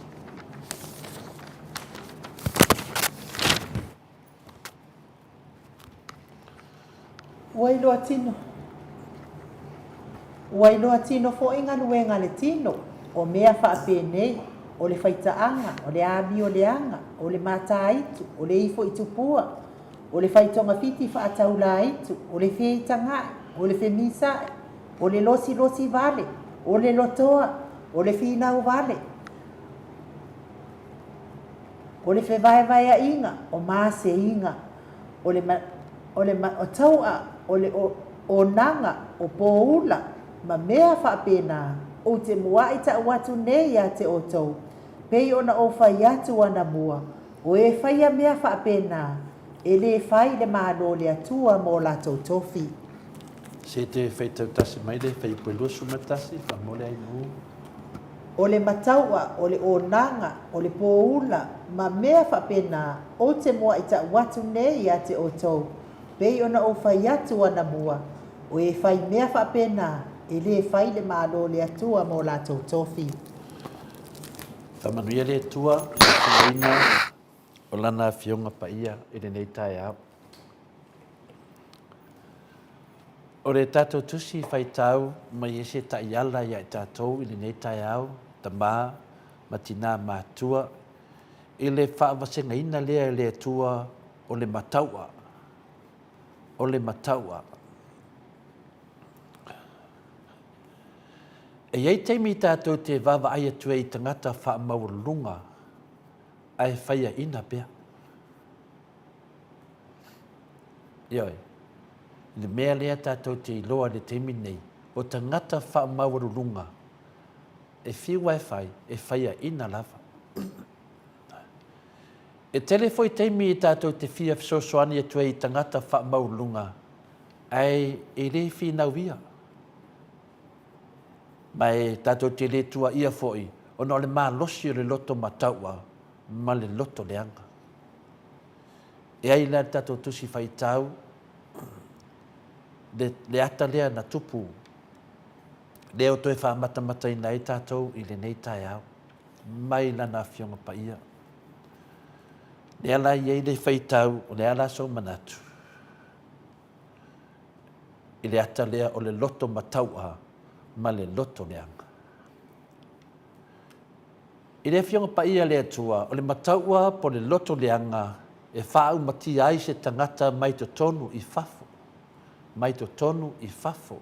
Speaker 1: Uailoa tino. Uailoa tino fo inga luenga le tino. O mea whaapenei. O le whaitaanga, o le abi o le anga, o le mataitu, o le ifo itupua, o le whaitonga fiti whaataula itu, o le whieitangai, o le whemisae, o le losi vale, o le lotoa, o le whinau vale, o le whewaewaea inga, o maase inga, o taua, o le o nanga, o poula, ma mea whaapena, o te mua i ta watu nei a te otou. Pei ona o whai atu ana mua, o e whaia mea whaapena, e le whai le mālo le atua mō lātou tofi.
Speaker 3: Se te whaitau tasi mai le whai puelua sumatasi, wha mole ai nuu.
Speaker 1: O le mataua, o le onanga, o le pōula, ma mea whaapena, o te mua i ta watu nei a te otou. Pei ona o whai atu ana mua, o e whai mea whaapena, e le whai le mālo le atua mō lātou tofi.
Speaker 3: Tamanuia le tua, le tuaina, o lana fionga pa ia, e le nei tae au. O le tātou tusi whaitau, mai ese ta iala ia i tātou, i le nei tae au, ta mā, matina mātua, i le whaavasenga ina lea le tua, o le mataua. O le mataua. E iei teimi tātou te wawa ai atua i tangata wha maurunga, ai whaia ina pia. Ioi, le mea lea tātou te iloa le teimi nei, o tangata wha maurunga, e whiwa e whai, e whaia ina lava. E telefoi teimi i tātou te whia fisosoani atua i tangata wha maurunga, ai e le whinau ia. Mai tātou te le tua ia foi, ona o le mā losi o le loto mataua, ma le loto leanga. E ai la tātou tusi whaitau, le ata lea na tupu, leo toi whaamata ina e tātou i le nei tai au, mai lana fionga pa ia. Le ala iei le whaitau, o le ala so manatu. I le ata lea o le loto mataua, ma le loto leanga. I le fionga pa ia le atua, o le mataua po le loto leanga, e whaau mati ai se tangata mai to tonu i fafo. Mai to tonu i fafo.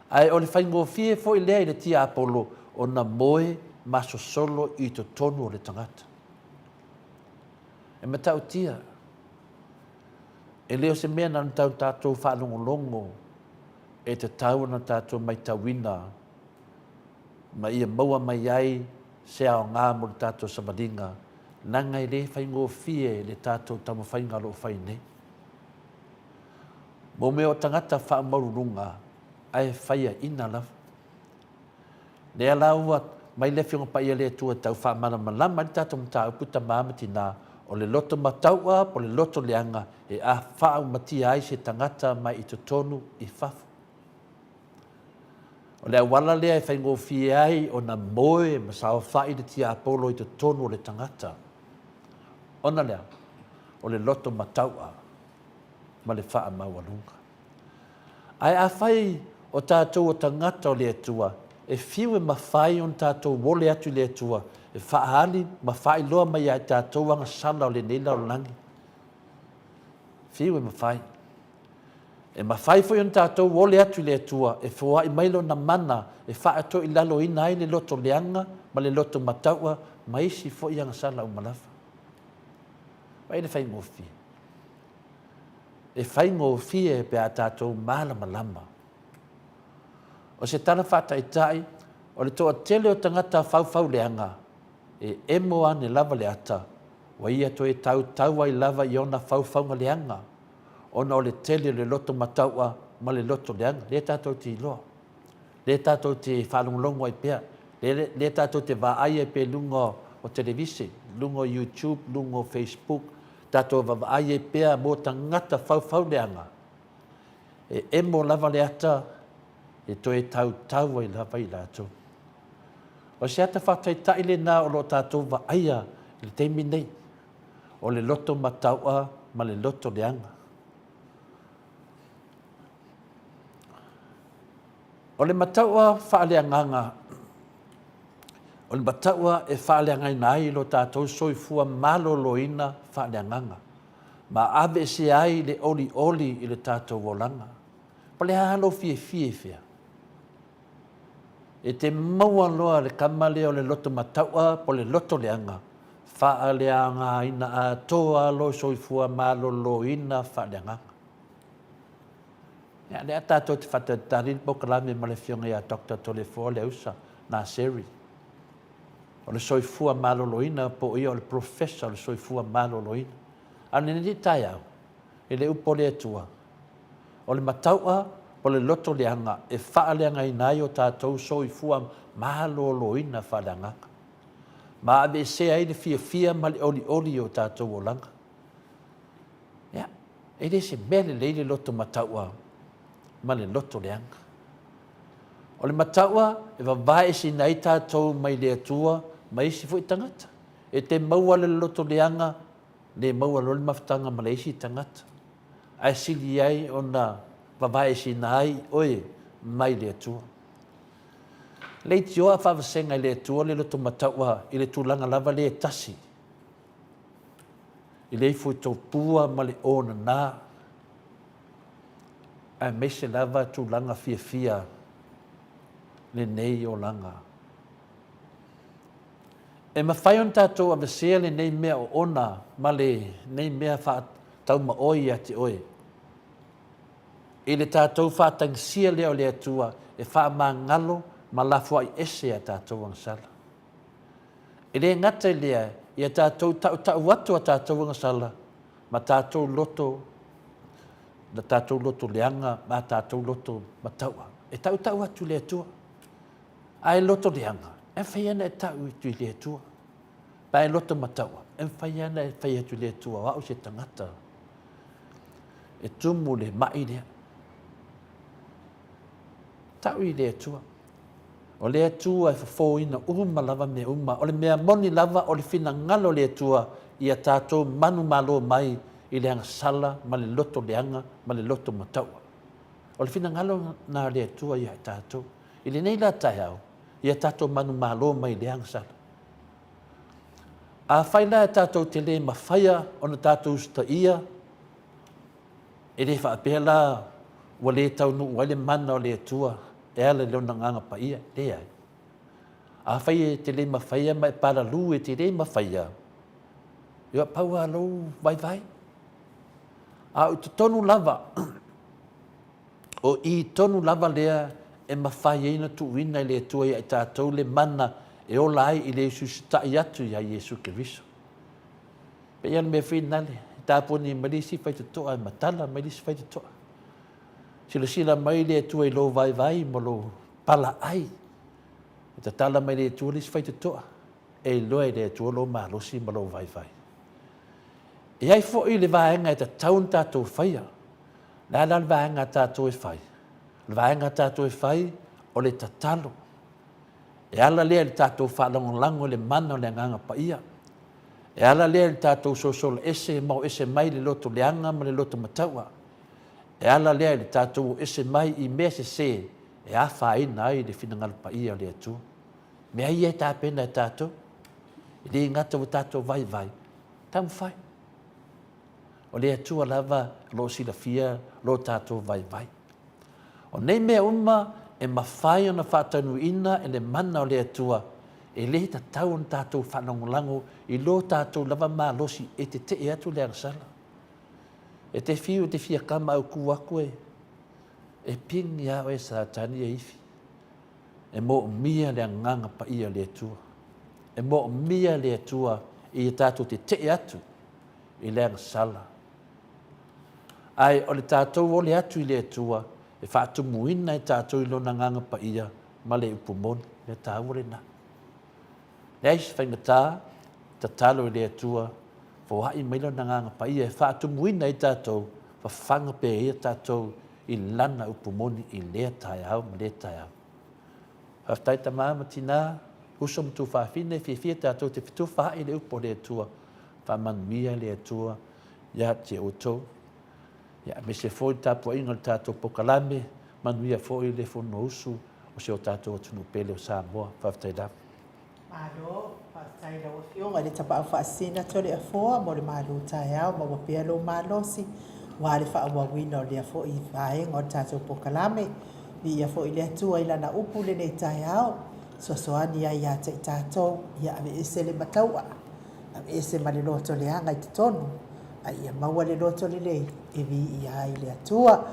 Speaker 3: Ai o le whaingo fie fo i lea i le tia apolo, o na moe maso solo i to tonu o le tangata. E matau tia. E leo se mea nan tau tātou whaalongolongo, e te tau na tātou mai tauina, ma ia maua mai ai, se ao ngā mo le tātou samaringa, nanga i le whaingo fie le tātou tamo whainga lo whaine. Mo mea o tangata wha marurunga, ai whaia ina lawa. Lea laua, mai le whionga pa ia le tua tau wha mana malama, ni tātou mta uputa māmati nā, o le loto mataua, po le loto leanga, e a wha mati ai se tangata mai i to tonu i fafu. O le awala lea e whaingo fie ai o na moe ma sao whai le tia apolo i te tonu o le tangata. Ona lea, o le loto mataua ma le wha maualunga. Ai a whai o tātou o tangata o le atua, e whiu e mawhai on tātou wole atu le atua, e whaali ma whai loa mai ai tātou anga sala o le neila o langi. Whiu e mawhai. E mawhai foi on tātou wole atu le atua, e fua i mailo na mana, e wha ato i lalo ina ai le loto leanga, ma le loto mataua, ma isi fo i anga sala o malafa. Wai le whaingo fie. E whaingo fie pe a tātou malama lama. O se tana whata i tai, o le toa tele o tangata whau leanga, e emoa ne lava le ata, wa ia to e tau ai lava i ona whau leanga, ona o le tele le loto mataua ma le loto leanga, le tātou te iloa. Le tātou te whalongolongo ai pia, le tātou te vaai ai pe lungo o televisi, lungo YouTube, lungo Facebook, tātou vaai ai pia mō tangata whau leanga. E emo lava le ata, e to e tau ai lava i lātou. O se ata whatai tai le nā o lo tātou vaia le teimi nei, o le loto mataua ma le loto leanga. O le mataua whaaleanganga, o le mataua e whaaleangai nai lo tātou soifua maloloina whaaleanganga. Ma ave se ai le oli oli i le tātou wolanga. Pa le halo fie fia. E te maua loa le kamale o le loto mataua po le loto leanga. Whaaleanga ina a toa lo soifua maloloina whaaleanganga. Ya le tātou te whatataril po kalame ma le fionga ia Dr. Tolefo le usa na seri. O le soifua maloloina po ia o le professor le soifua maloloina. Ane ni tai au, e le upo le atua. O le mataua, o le loto leanga, e whaaleanga i nai o tātou soifua maloloina whaaleanga. Ma ave se ai le fia ma le oli o tātou o langa. Ya, e le se mele le loto mataua, ma le loto leanga. O le mataua, e wawae si nai tātou mai le atua, mai si fui tangata. E te maua le loto leanga, le maua lole mafutanga ma le isi tangata. Ai sili ai o na wawae si nai, oe, mai le atua. Le tio a whavasenga le atua le loto mataua, i le tūlanga lava le tasi. I le fui tō pua ma le ona nā. Ai mese lava tūlanga fia le nei o langa. E mawhai on tātou a vesea le nei mea o ona, ma le nei mea wha tau ma oi a te oe. I le tātou wha tangsia leo le atua, e wha ma ngalo, ma lafua i ese a tātou angasala. I le ngata lea, i a tātou tau watu a tātou angasala, ma tātou loto, na tātou loto leanga, ma tātou loto mataua. E tau atu le atua. Ai loto leanga. E whai ana e tau i le atua. Pa e loto mataua. E whai ana e whai atu le atua. Wau se tangata. E tumu le mai lea. Tau i le atua. O le atua e whafo ina uma lava me uma. O le mea moni lava o le fina ngalo le atua i a tātou manu malo mai i le sala ma le loto leanga ma le loto mataua. O le fina ngalo na le atua i a tātou. I le nei la tai au. Ia tātou manu malo mai le sala. A whaila e tātou te le mawhaia o na tātou sta ia. E le whaapela wa le tau nu wa le mana o le atua. E ala leo na nganga pa ia. Le ai. A whai te le mawhaia mai para lu e te le mawhaia. Ia pau alo vai. A o te tonu lava. O i tonu lava lea e mawhai eina tuuina i le atua i tātou le mana e o lai i le Yesu tai atu i a Yesu Keriso. Pe ian me whinale, tāponi malisi whai tutoa e matala, malisi whai tutoa. Sila mai le atua i lo vai mo lo pala ai. E ta tala mai le atua lisi whai tutoa. E loa i le atua lo malosi mo lo vai. E ai fo i le vaenga e ta taun tātou whaia. Nā le vaenga tātou e whai. Le vaenga tātou e whai o le tatalo. E ala lea le tātou whalangolango le mana o le nganga pa ia. E ala lea le tātou sosolo ese mau ese mai le loto leanga ma le loto mataua. E ala lea le tātou ese mai i mea se e a whaina ai le whinangala pa ia le atua. Mea ia e tāpena e tātou. I le ngata o tātou vai. Tamu whai. O le atua lava lo sila fia lo tātou vai. O nei mea e mawhai ona whātanu ina e le mana o le atua e le ta tau on tātou whanongolango i lo tātou lava mā losi e te atu le angsala. E te whiu te whia kama au kuako e pingi au e sātani e iwi. E mo mia le nganga pa ia le atua. E mo mia le atua i tātou te atu i le angsala. Ai o le tātou o le atu i le atua e whaatu muina e tātou i lona nganga pa ia ma le upumoni me tāure na. Le aisi whaingatā, ta talo i le atua, fo hai mai lona nganga pa ia e whaatu muina i tātou, whawhanga pe ia tātou i lana upumoni i lea tai au ma lea tai au. Haftai ta māma tina, usom tu whawhine, whiwhia tātou te whitu whai le upo le atua, whamanmia le atua, ia te otou. Ya me se foi tapu inga tātou pokalame manuia fo'i le fonousu o se o tatou atunu pele o Samoa faafetailafu.
Speaker 1: Malo, whaatai lau whionga le tapa au whaasina tole a foa mo le malo tai au ma wapea lo malosi wa le whaawawina o le afo i whaenga o tātou pokalame vi a fo i le atua ila na upu le nei tai au soasoani ai a te tātou ia ave ese le mataua ave ese ma le loto le anga i te tonu a ia maua le loto le lei e vi i ai le atua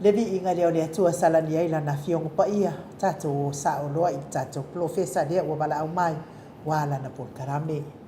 Speaker 1: le vi inga leo le atua salani ai lana fiongo pa ia tātou o sa o loa i tātou profesa lea ua wala au mai wala na polkarame.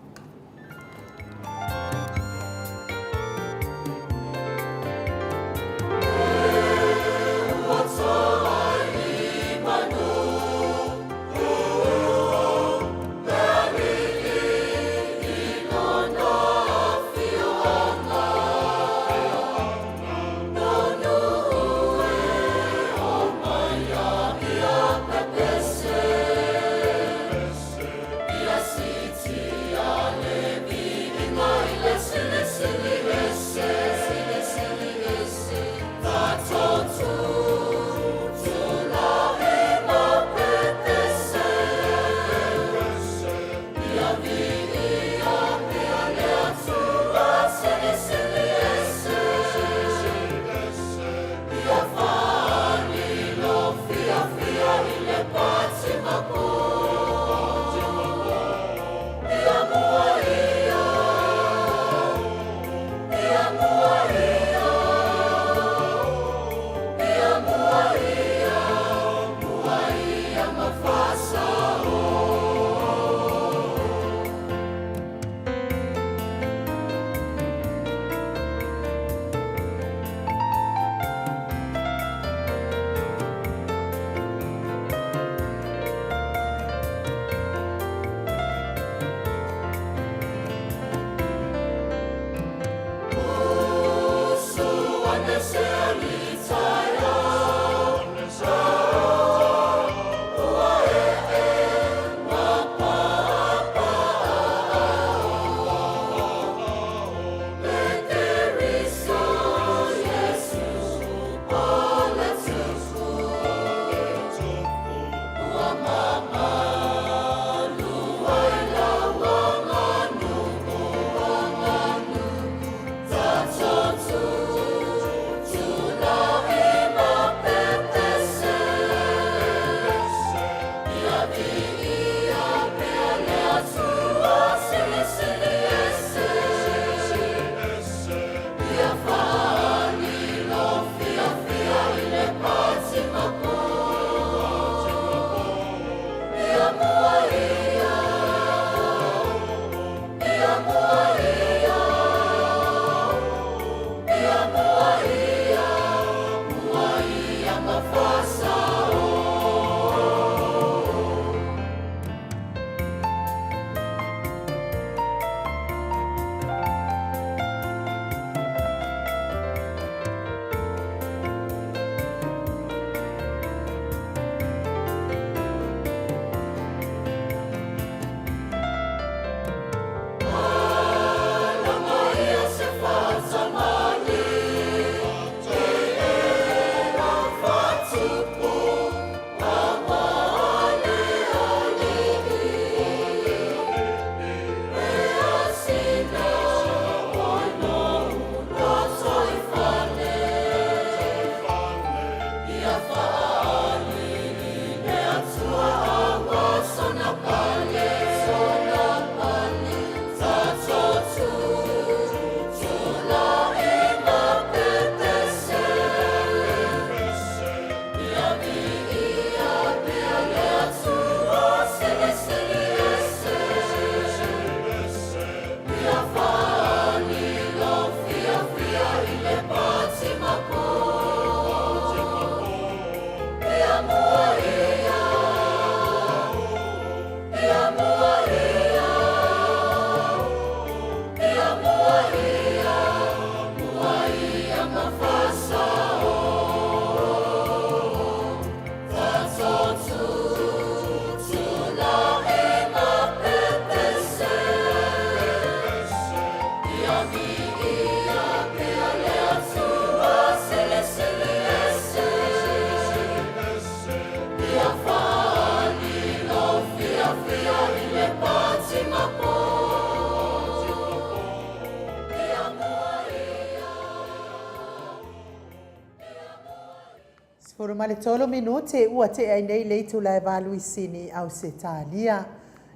Speaker 1: Sefulu ma le tolo minute ua te ai nei le itu lai valu isini au se talia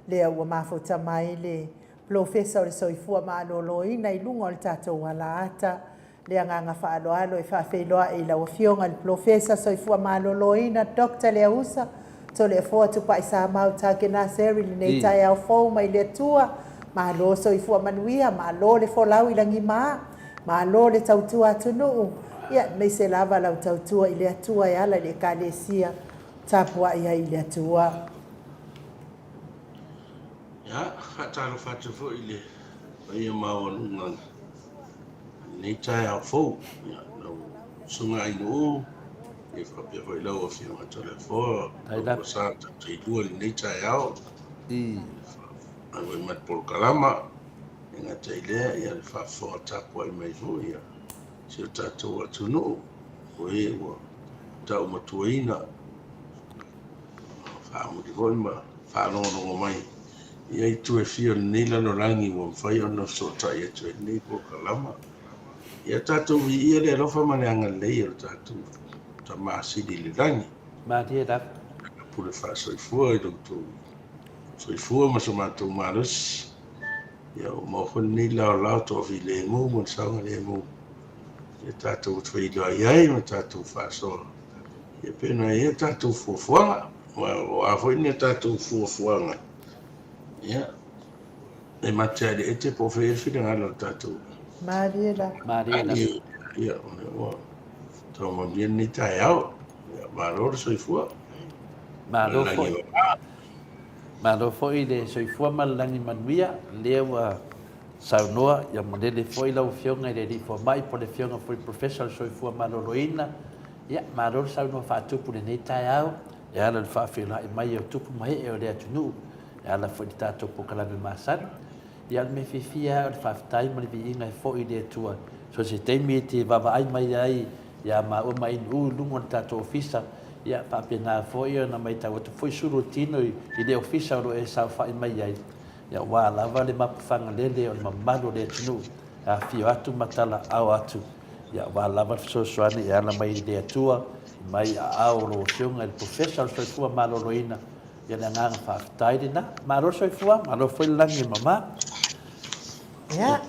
Speaker 1: lea ua mafuta mai le profesa o le soifua maalōlōina i luga o le tatou alaata le agaga faaaloalo e faafeiloa i lau afioga le profesa soifua maalōlōina Dr. Leausa tole e foa tupaʻi sa mau takenaseri lenei taeao fou mai le atua malo soifua manuia malo le folau i lagimā malo le tautua atunuu ia nei se lava lau tautua i le atua e ala i le ekalesia tapuaʻi ai i le atua
Speaker 4: Ya, hatalo fatu fo ile. Ia mau nunga. Nei tai au fo. Ya, no sunga i no. E fa pe fo ilo o fio ma tole fo.
Speaker 3: Ai da.
Speaker 4: Ko sa te dua li nei tai au.
Speaker 3: I
Speaker 4: Ai wai mat por kalama. Inga te ile ia le fa fo tapu ai mai fo ia. Si o tatou atu no. O e o tau matuaina. Fa mo di fo ima. Fa no mai. Ia i tu e fio nei lano rangi wa mwhai ona sota ia tu e nei po kalama. Ia tātou i ia le rofa mane anga lei o tātou ta maasidi le rangi.
Speaker 3: ma dia da
Speaker 4: Pule wha soifua i doktor. Soifua ma so mātou marusi. Ia o mawhon nei lao to fi le mu, mon saunga le mu. Ia tātou twei loa iai ma tātou wha soa. Ia pena ia tātou fuafuanga. O a fwoi ni tātou fuafuanga. Ya, e matea de ete po fe fide ngalo tatu.
Speaker 1: mariela
Speaker 3: ma dia da
Speaker 4: Ya, o to mo bien ni tai au. Ya, valor soi fu.
Speaker 3: ma lo foi le soifua malangi manuia le wa saunoa ia modele foi lau fionga le di fo mai po le fionga foi professor soifua maloloina ia ma lo saunoa fa tupu le nei tai au ia le fa fila i mai o tupu mai e o le atunu ia la foi tato po kala me masan ia me fifia o fa tai mo le vinga e foi le tua so se te mi te baba ai mai ai ia ma o mai u lungo tato ofisa ia pa pena foi na mai ta o foi suru tino i le ofisa o e sa fa mai ai ia wa la vale ma fanga lele o mamalo le tunu a fio atu matala au atu ia wa la va so soani ia na mai le tua mai au lo fionga il professor so fu malo loina ia na nga fa taidina ma ro so fu ma lo foi langi mama
Speaker 1: ia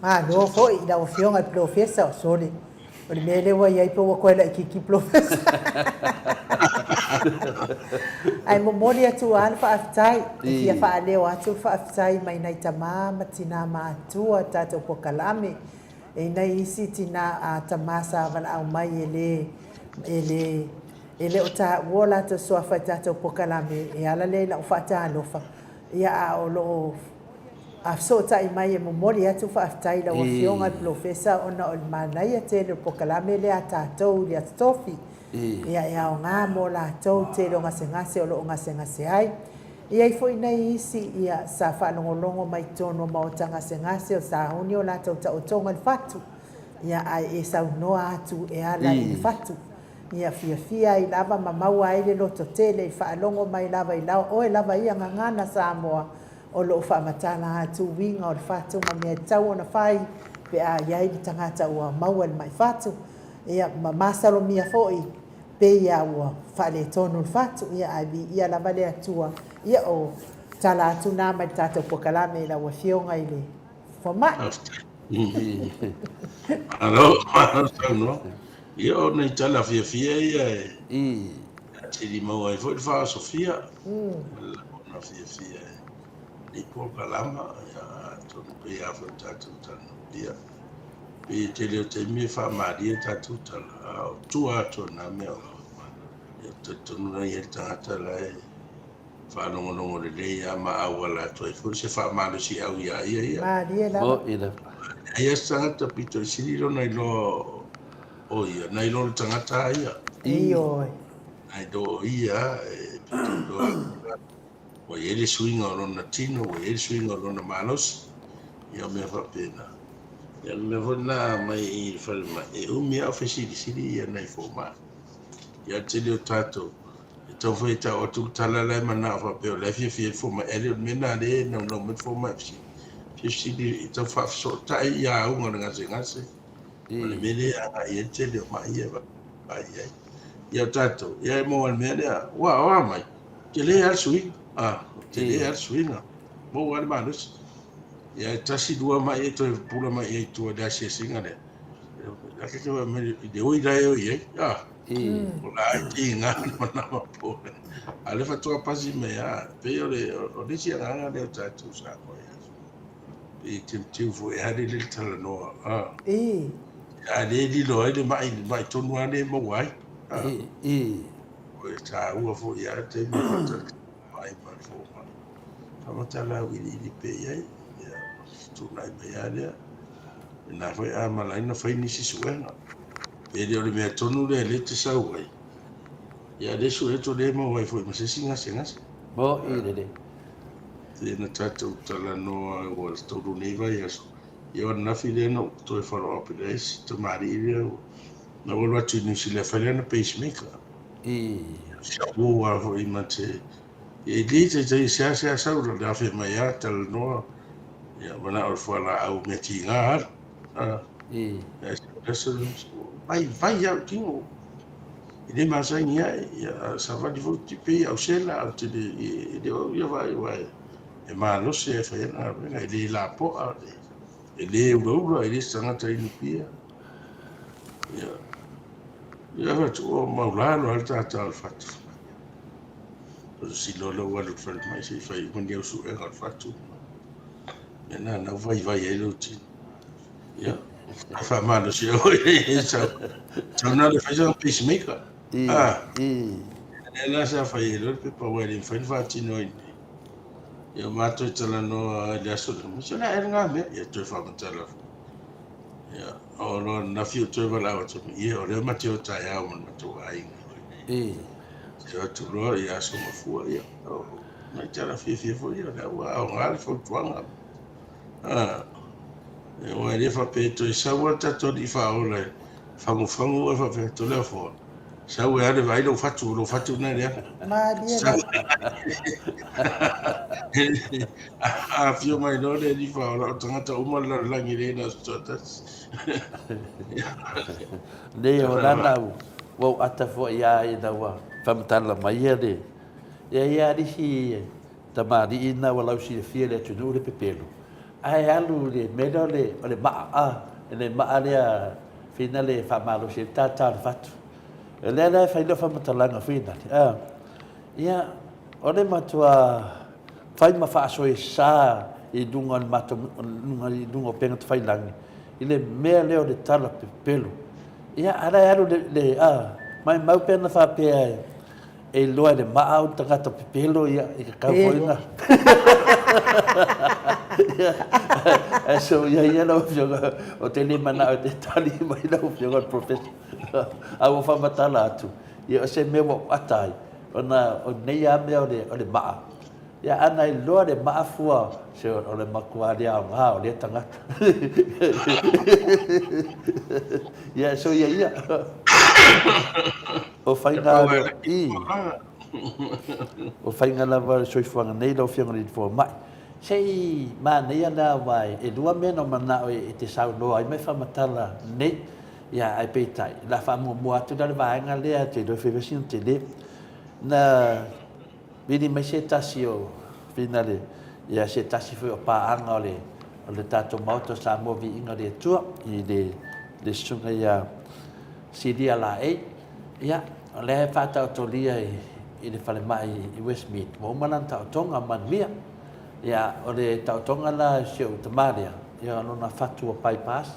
Speaker 1: malo foi lau afioga i profesa o sole o le mea leua iai pou akoe laʻikiki profesa ai momoli atu ana faafetai e fia faaleo atu faafetai mai nai tamā ma tinā maatua tatou pokalame e inai isi tinā a tamā sa valaau mai e lē o taʻua latou soafa i tatou pokalame e ala lē laʻu faatalofa ia a o loo asoʻotaʻi mai e momoli atu faafetai lau afioga i profesa ona o le manaia tele o pokalame lea tatou i le atotofi ia e aogā mo latou tele o gasegase o loo gasegase ai ia i foʻi nei isi ia sa faalogologo mai tonu ma o tagasegase o sauni o latou taʻotoga i le fatu ia ae e saunoa atu e ala i le fatu ia fiafia i lava mamaua ai le loto tele i faalogo mai lava i lao oe lava ia gagana Samoa o loo faamatala atu uiga o le fatu ma mea tau ona fai pe a iai le tagata ua maua le mai fatu ia ma masalomia foʻi pe ia ua faaletonu le fatu ia ae viia lava le atua ia o tala atu nā mai le tatou pokalame i lau afioga i le fomaʻi
Speaker 4: Alo, no. Ia o nei tala fia ia e. Tiri mau ai foi fa Sofia. Na fia. Ni por kalama ya to pe ya fo tatu tan. Ia. Pe tele te mi fa maria tatu tan. Tu ato na me. Ia to no ia tata lai. Fa no le ya ma awala to fo se fa ma si au ia.
Speaker 1: maria
Speaker 3: o
Speaker 1: lava
Speaker 3: ina
Speaker 4: Ia tangata pito siriro nei lo o ia nei lo tangata ia
Speaker 1: ioe
Speaker 4: ai do ia pito do o ele swing o na tino o ele swing o na malos ia me fa pena ia me vona mai I falma e o mi ofisi di siri ia nei forma ia tele o tato Tau fai tau atu tala lai mana fa pe le fi fo ma ele mena le no me fo ma fi di tau fa so tai ya u ngana ngase o le mele a ia te le ma ia ba ia ia tato ia mo al mele wa mai ke le al sui te le al sui na mo wa ma nus ia tasi dua mai e to pula mai e to da se singa le la ke te me de oi dai o ia o la ti nga mana po ale fa tua pasi me pe o le sia nga le tato sa ko ia e te fu e hadi le tala no le li lo le mai tonu ane mo wai o ta ua fo ia te me pata mai pa fo ma fa mata la wi li pe ia ia tu nai me ia le na foi a malai na foi ni si suenga e le me tonu le te sa wai ia le su e to le mo wai foi ma se singa singa
Speaker 3: Bo le.
Speaker 4: Te na tatu tala no o tolu nei vai aso. Ia na file no to e follow up des to mari ia na o lo tu ni sile fale na pacemaker. Wa fo imate. E di te sia sa la fe mai ya tal no ia mana o fo la au meti nga. Eso vai ya tingo. Ele mas aí ia sa va di volti pe au sela au te de ia vai e malo se fa na venga e la po e le uro e le sanga tai ni pia ia va tu maulano alta al fatto si lo wa lo fa mai se fa con dio su e al fatto e na vai e lo ti ia fa malo se o e sa na le fa un pacemaker e la sa fa e lo pe pa wa le fa infatti noi ia mato tala no le aso mi sona e nga me ia to fa tala ia o no na fiu to vala o to ia o le matio ta ia o mato ai ia to ro ia so ma fu ia o na tala fi fo ia da wa o ngal fo tuanga e o le fa pe to sa wa ta to di fa o le fangu e fa pe to le fo sa wa ale vai lo fatu na le
Speaker 1: Ma dia
Speaker 4: a fio mai no le di fa o tangata uma la langi le na stotas
Speaker 3: Le o nana o ata fo ia i da wa famtala mai ele ia di si tamari ina wala si fie le tu le pepelo ai alu le medo le le ma le finale fa malo si tata fatu le fa lo famtala na fina ia ole matua fai ma fa so sa i dunga mato i dunga penga fai langi ile me leo de tala pepelo ia ara le mai mau pena fa pe e loa de ma au tangata pepelo ia i ka foina so ia no joga o te lima na o te tali mai no joga professor au fa matala atu ia se me mo atai ona o nei a me o le ma ia ana i loa de ma fua se o le makua dia o le tangata ia so ia o fainga o fainga lava soifuanga nei lo fianga ni fo mai sei ma nei ana vai e dua meno mana e te sau no ai me fa matala nei ia ai peitai la fa mo atu dal vainga le te do fe version te le na vini mai se tasio finale ia se tasi fo pa anga le tato moto Samoa vi inga le tua i le sunga ia sidia la ia le fata tolia i le fale mai i Westmead mo mananta tonga manvia ia o le tonga la se o tamaria ia no na fatu o bypass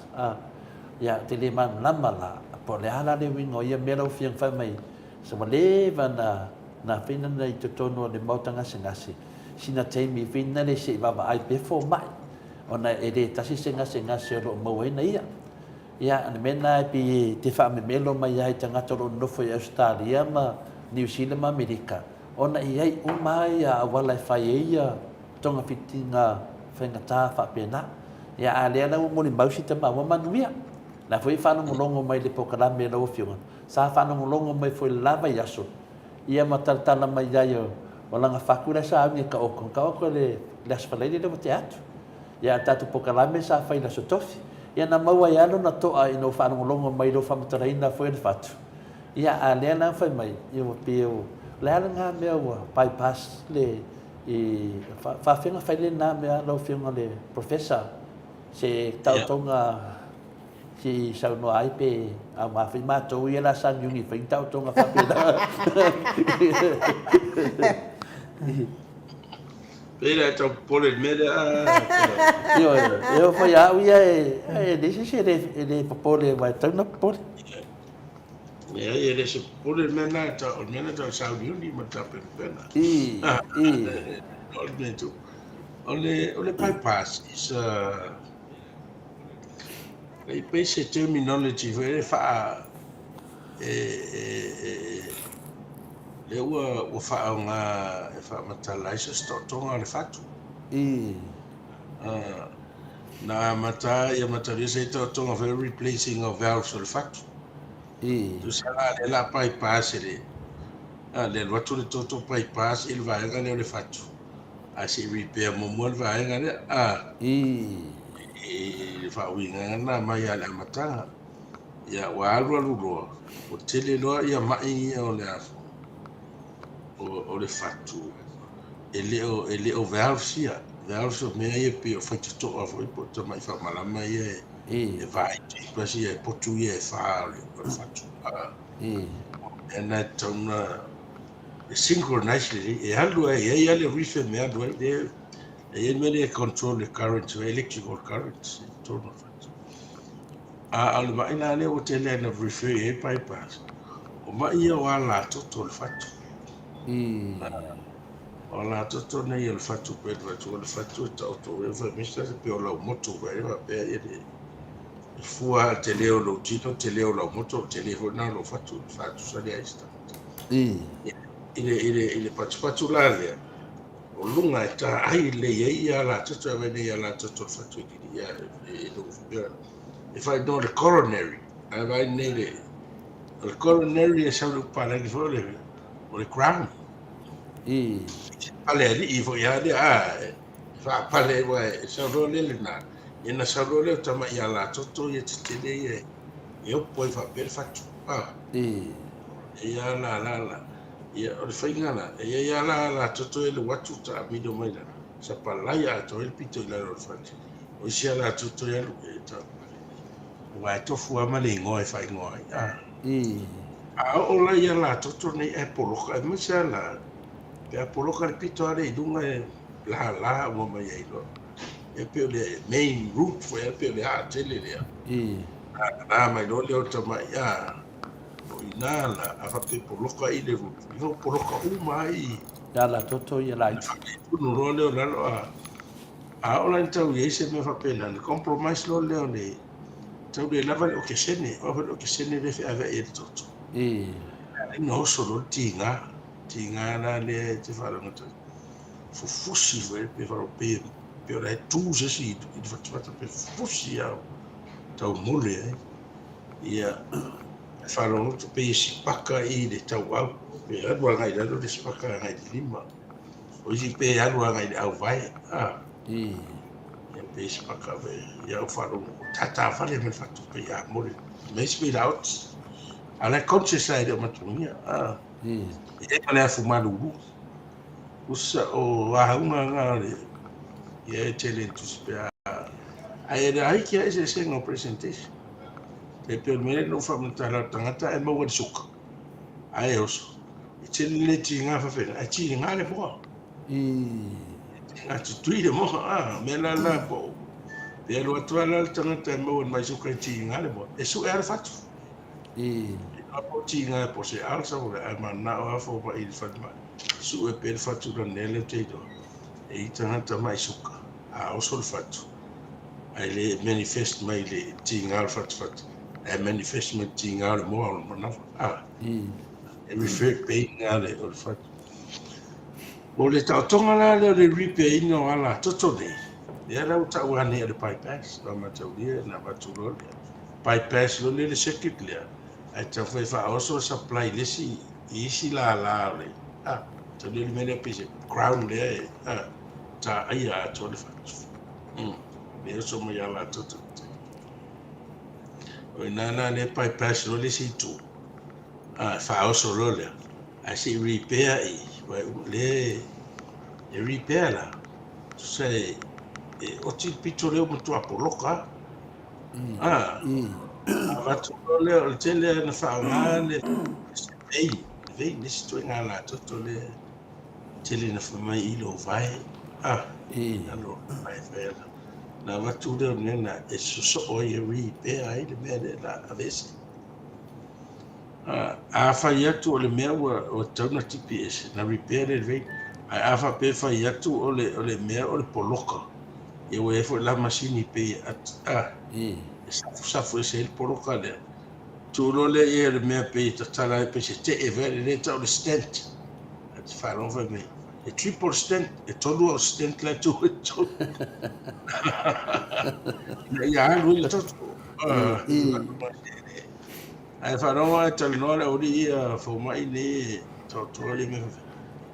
Speaker 3: ia te le man lama la po le ala le wingo ia mero fiang fa mai se le na fina nei te tono le mautanga singasi sina teimi fina le se baba ai before mai ona e le tasi singasi lo mo na ia ia ana mena pi te fa me melo mai ai tanga toro no foi Australia ma New Zealand ma America ona ai o mai a wala fai ia tonga fitinga fenga ta fa pena ia ale na mo ni bausi te ma manuia na foi fa no longo mai le pokala me lo fiona sa fa no longo mai foi lava yaso ia mataltala mai ai o langa whakura sa ami ka oko le asfalele le te atu. Ia tatu pokalame sa whaina so tofi. Ia na maua i alo na toa ino whanongolongo mai lo whamataraina fwe le whatu. Ia a lea na whai mai, ia wa pio, le ala ngā mea ua bypass le whawhenga whaile nā mea lau whiunga le professor se tautonga si sau no ai pe a mawhi mātou ia la sang yungi whain tautonga whapena.
Speaker 4: Pera tau pole mera.
Speaker 3: Yo foi au ia desse se ele popole vai tão pole.
Speaker 4: Ia desse pole mena tau sau yungi mata pena. Ole bypass is a basic terminology very far le ua whaaonga matalaisa stotonga le whatu. Na mata ia matarisa i totonga for replacing of valves o le whatu. Tu sala le la bypass le watu le toto bypass il vaenga le whatu. A si repair mo le vaenga le le whauinga na mai ala matanga. Ia wa alua luloa. O tele loa ia mai o le afu. O le fatu e leo valves ia valves o mea ia pe o whaititoa foi po ta mai whamalama ia e vai pasi e potu ia e wha o le fatu e na tauna e synchronize e halua e ia le rife mea dua e mea control the current electrical current tono fatu ale mai na le o tele na rife e bypass o mai ia o ala toto le fatu Ola toto nei il fatto per il fatto auto e fa mista se più la moto va per il fua teleo lo tito teleo la moto telefono lo fatto sali a istante il patch là o lunga sta ai le ia la toto vede ia la toto fatto di ia e fa no le coronary vai nelle il coronary è sempre para che vuole o le crown pale ali fo ya de fa pale wa sa le na ina sa le tama ya la toto ye tele ye yo poi fa per faccio ya la ya o fa ngana ya la toto le watu ta mi do mai sa pala ya to il pito la lo fa o sia la toto ya ta wa to fu ama le ngoi fa ngoi o la ya la toto ni e polo ka mi sa la pe poloka le pito ale dunga la mo mai ai lo e pe le main route foi pe le a tele le na mai lo le o mai o inala a fa pe poloka i le route no poloka mai
Speaker 3: Ya la toto ia la
Speaker 4: no lo le lo a ola então e se me fa pena le compromise lo le le tau le lava o ke sene le fe ave e toto no solo tinga na le te fala ngata fusi foi pe falo pe ora tu se si il fatto pe fusi ya tau mole ia falo ngata pe si paka i le tau au pe adwa ngai le le paka ngai lima o si pe adwa ngai au vai ia pe si paka ve ia falo tata fale me fatto pe ya mole me speed out ala conscious de matunia e pale fumando usa o aunga ngale e tele tu spea ai ai que é esse no presentation e pelo menos não fa mutala tangata e mo suk ai os e tele le tinga fa fe a ti ngale po a ti tuide mo me la po pero atuala tangata mo mai suk ti ngale po e su era fatto a tinga po se alsa o a mana o fo pa il fatma su e per fatto da nelle tedo e tangata mai suka a o sol fatto ai le manifest mai le tinga al fatto e manifestment tinga al mo al mana e refer paying ale o fatto o le tonga la le repay no ala toto de era o ta wa ne le bypass ma mataulia na matulol bypass lo le circuit le ai ta foi fa oso supply lesi isi la le to le mele pese crown le ta ia to le fatu le so mo ya la to o nana le pai passion le si tu fa o so le I see repair le repair la se o ti pito le mo to apoloka va tu le o tele na fa ngale vei nisi tu ngala to le tele na fa mai ilo vai na lo mai vela na va tu le nena e so o ye repair ai le mele la avesi a fa yatu o le mea o tauna TPS na repair le vei a fa pe fa yatu o le mea o le poloka e o e fo la masini pe sa fo se il poloka le tu lo le e le mea pe ta tala pe se te e vele le ta o le stent at fa lo fa me e triple stent e tolu o stent la tu to ya lu le to ai fa lo wa ta no le o di fo mai ne to le me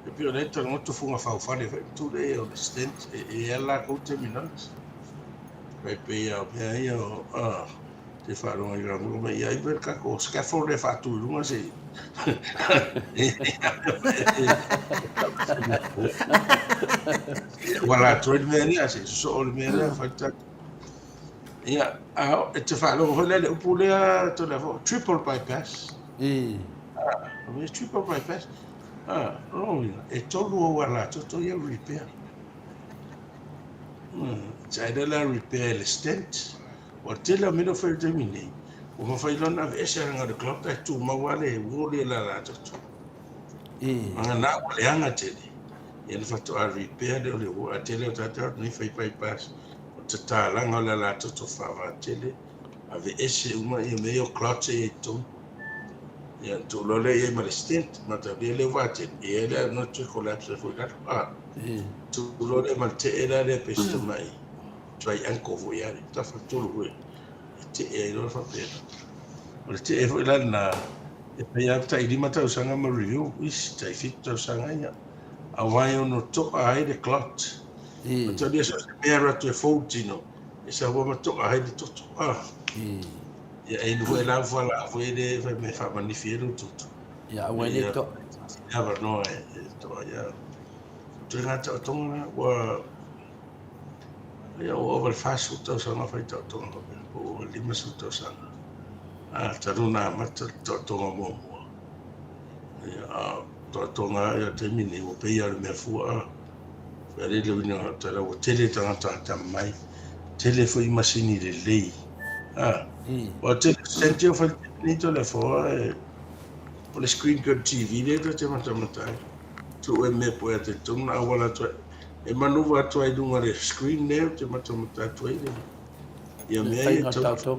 Speaker 4: e pio le ta no tu fu fa fa le tu le o stent e la ko terminals pe ya te fa lo ngai rango me ia i per ka ko scaffold le fa tu lunga se wala trade me ia se so le me le fa ta ia te fa lo ho le pule to le triple bypass o triple bypass no e tolu wala to ia repair sai la repair le stent o tela mino fa termine o ma fai lona ese nga de clock ta tu ma wale wole la to anga na wale anga tele ia fa to repair de le o tele ta ni fai bypass o ta la nga la to fa va tele ave ese uma e meio clock e to ia to lo le e ma le stent ma ta le va tele e le no to collapse fu ga tu lo le ma te era le pesto mai try anko vo ia ta fa to lo te e lo fa pe o te e vo na e pe ya ta i mata usanga ma review is ta fit to sanga ia a vai no to ai de clot o te dia so era to fontino e sa vo ma to ai de to ia e no la fa la vo de fa me fa manifiero tutto
Speaker 3: ia wele to
Speaker 4: never know to ia tu nga to wa ia o fast to sanga fa to o lima su to sanga taruna mata to mo ia to nga ia termine o pe ia me fu vale le vino tala o tele ta mai tele foi masini de lei o tele sentio fa ni to le fo o le screen good TV le to te mata tu e me po te tuna wala to e manuva to ai dunga le screen le te mata to ai ia me ai
Speaker 3: to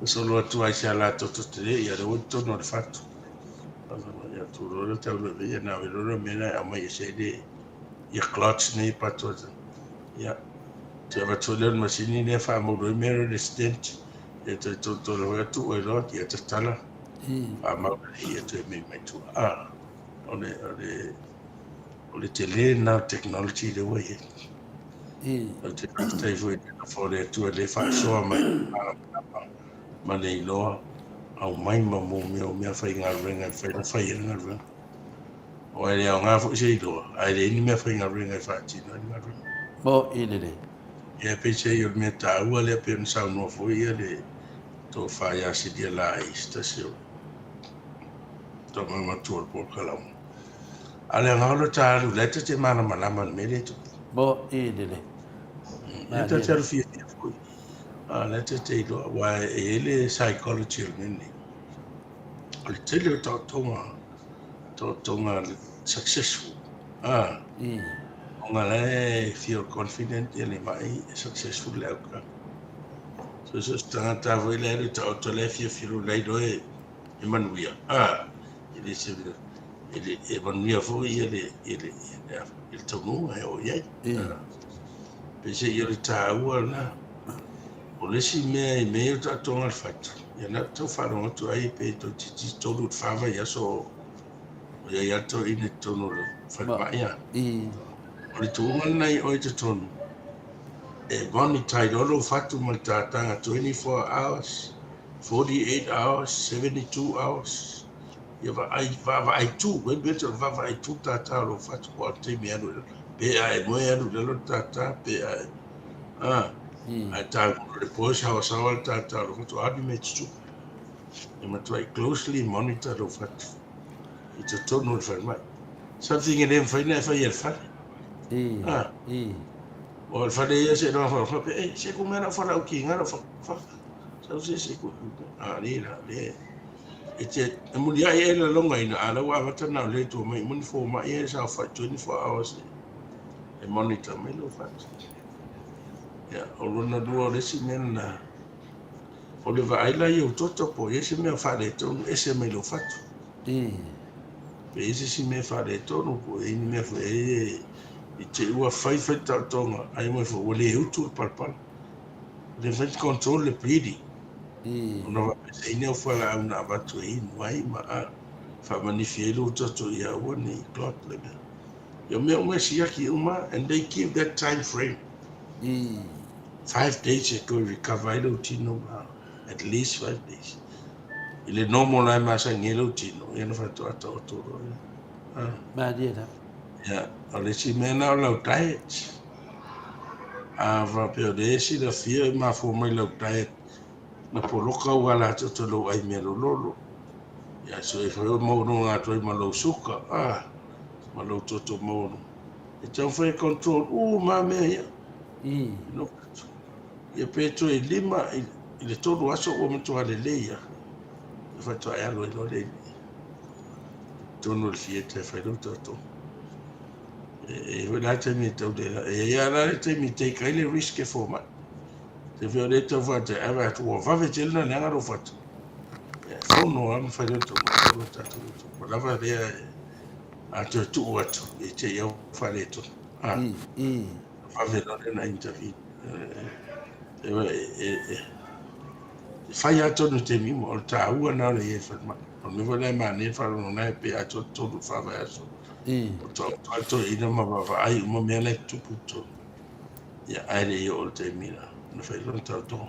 Speaker 4: solo tu ai sala to te ia le to no le fatto ia tu lo te lo veia na lo me na mai se de ia clutch nei pato ia te va to le masini ne fa mo lo me le stent e te to lo tu e lo ia te tala ma ia te me mai tu o le tele na technology le way o te tai foi for le tu le fa so ma le no au mai ma mo me fa inga renga fa inga renga o ele nga fo se do ai le ni me fa inga renga fa ti no inga renga
Speaker 3: bo ile
Speaker 4: e pe se yo me ta u le pe sa no fo ia le to fa ya si dia la station to ma tu por kala ale nga lo ta lu le te mana me le tu
Speaker 3: bo ile
Speaker 4: e ta ter fi le te do wa ele psychology ni le te le to nga successful nga le feel confident ele mai successful le ka so ta voi le to le feel le do e manuia ele se ele manuia foi ele tomo e o ye pe se ele ta ua na o le si me o ta tonga fatto Ia na tau whanonga tu ai pe to titi tolu whawa ia so ia to ine tonu le whanmai ia. O le tuunga nei o i te tonu. E goni tai rolo whatu ma tātanga 24 hours, 48 hours, 72 hours. Ia va ai tu, wen beto va ai tu tātā lo whatu ko te mi anu. Pe ai moe anu le lo tātā, pe ai. Ai tā le poes hawa sawa le tātā lo whatu adi me tutu. E matua I closely monitor lo whatu. I te tonu le whanmai. Something in them whaina e whai e whai. O le whare ia se noa whawha, e se ku mea na wharau ki ngara whawha. Sau se ku, rira, le. E te, e muni ai e la longa ina, ala wa wata na le tu mai, muni fo mai e sa whai 24 hours e monitor mai lo whatu. Ia, o rona dua o resi mena na, o le wa aila i au toto po, e se mea whare tonu, e se mai lo whatu. Pe e se si mea whare tonu po, e ni mea whare I te ua whai tau tonga, ai mai fo wale utu parpal. Le whai control le pidi. Ona wa se ine o whala au na abatu e inuai ma a whamanifi e lo toto I a ua ni clock le mea. Yo mea unga siaki uma, and they give that time frame. 5 days e koe recover I lo tino ma, at least 5 days. I le normal ai masa nge lo tino, ia na whatu ata o toro. Yeah, ale si mena o lau diet. Va pe o desi la fia ma fo mai lau diet. Na poloka wala to lo ai me lolo. Ya so e fo mo no nga to ma lo suka. Ma lo to mo. E tau foi control. Ma me ya. No. Ya peto e lima i le todo aso o mo to ale leia. E fa to ai lo le. Tono le fieta fa lo to. E wala te mi tau de e ia la te mi te kai le risk e forma te veo le tau vate ava tu o vave te na nga ro fat fo no am fa le to ro ta tu wala va de a te tu o atu e te ia fa le to vave no na interview fa ia to no te mi mo ta u na le e fa ma no vole ma ne fa no na pe a to fa va so to ina ma va ai mo me le tu puto ya ai yo o te mina no fai lo to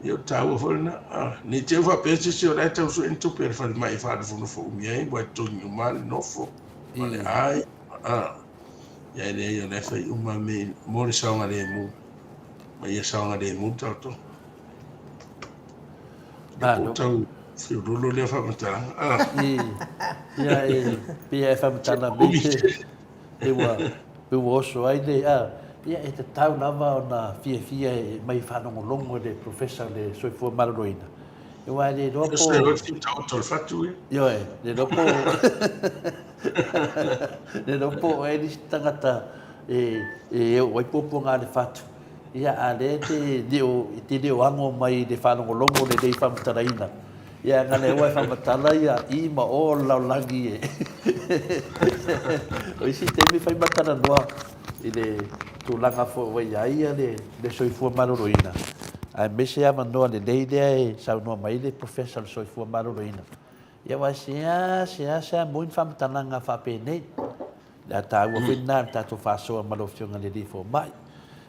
Speaker 4: yo tau fo na ni te fa pesi se ora te so into per fa mai fa fo mi ai bo to ni mal no fo vale ai ya le yo le fai uma me mo le sa ngare mu ma ya sa ngare mu to tau se rolo le fa mata
Speaker 3: ia e pia e whamatana me e waso ai le ia e te tau lava o na fia e mai whanongo longo le professor le soifua Mararoina. E wai le ropo... Io le ropo... Le ropo e ni tangata e waipopo ngā le whatu. Ia a le te leo ango mai le whanongo longo le dei whamataraina. Ia ngā le wai whamatala ia I ma o laulangi e. O isi te mi whai matara noa I le tūlanga fo wai aia le soifua Mararoina. Ai mese ama noa le leidea e sau noa mai le professor soifua Mararoina. Ia wa sea moin whamatananga whapenei. Le ta ua whina tātou whasoa malofionga le rifo mai.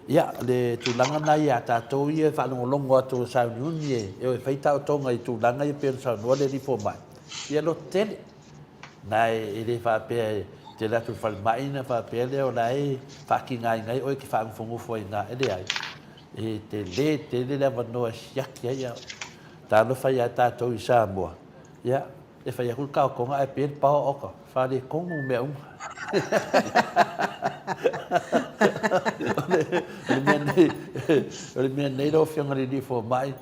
Speaker 3: Ia, le tūlanga nai a tātou ia whanongolongo atu sau niuni e o whaitau tonga I tūlanga I pēr sau noa le rifo mai. Ia lo tele. Nai e le whapea te ratu whalmaina whapea leo nai whaki ngai o ki whaangwhongofo I ngā ele ai. E te le lewa noa siaki ai au. Tāno whai a tātou I Samoa. Ia, e whai a kulkao konga e pēr pao oka. Whare kongu mea unga. Ole mea nei rau whianga le rifo mai.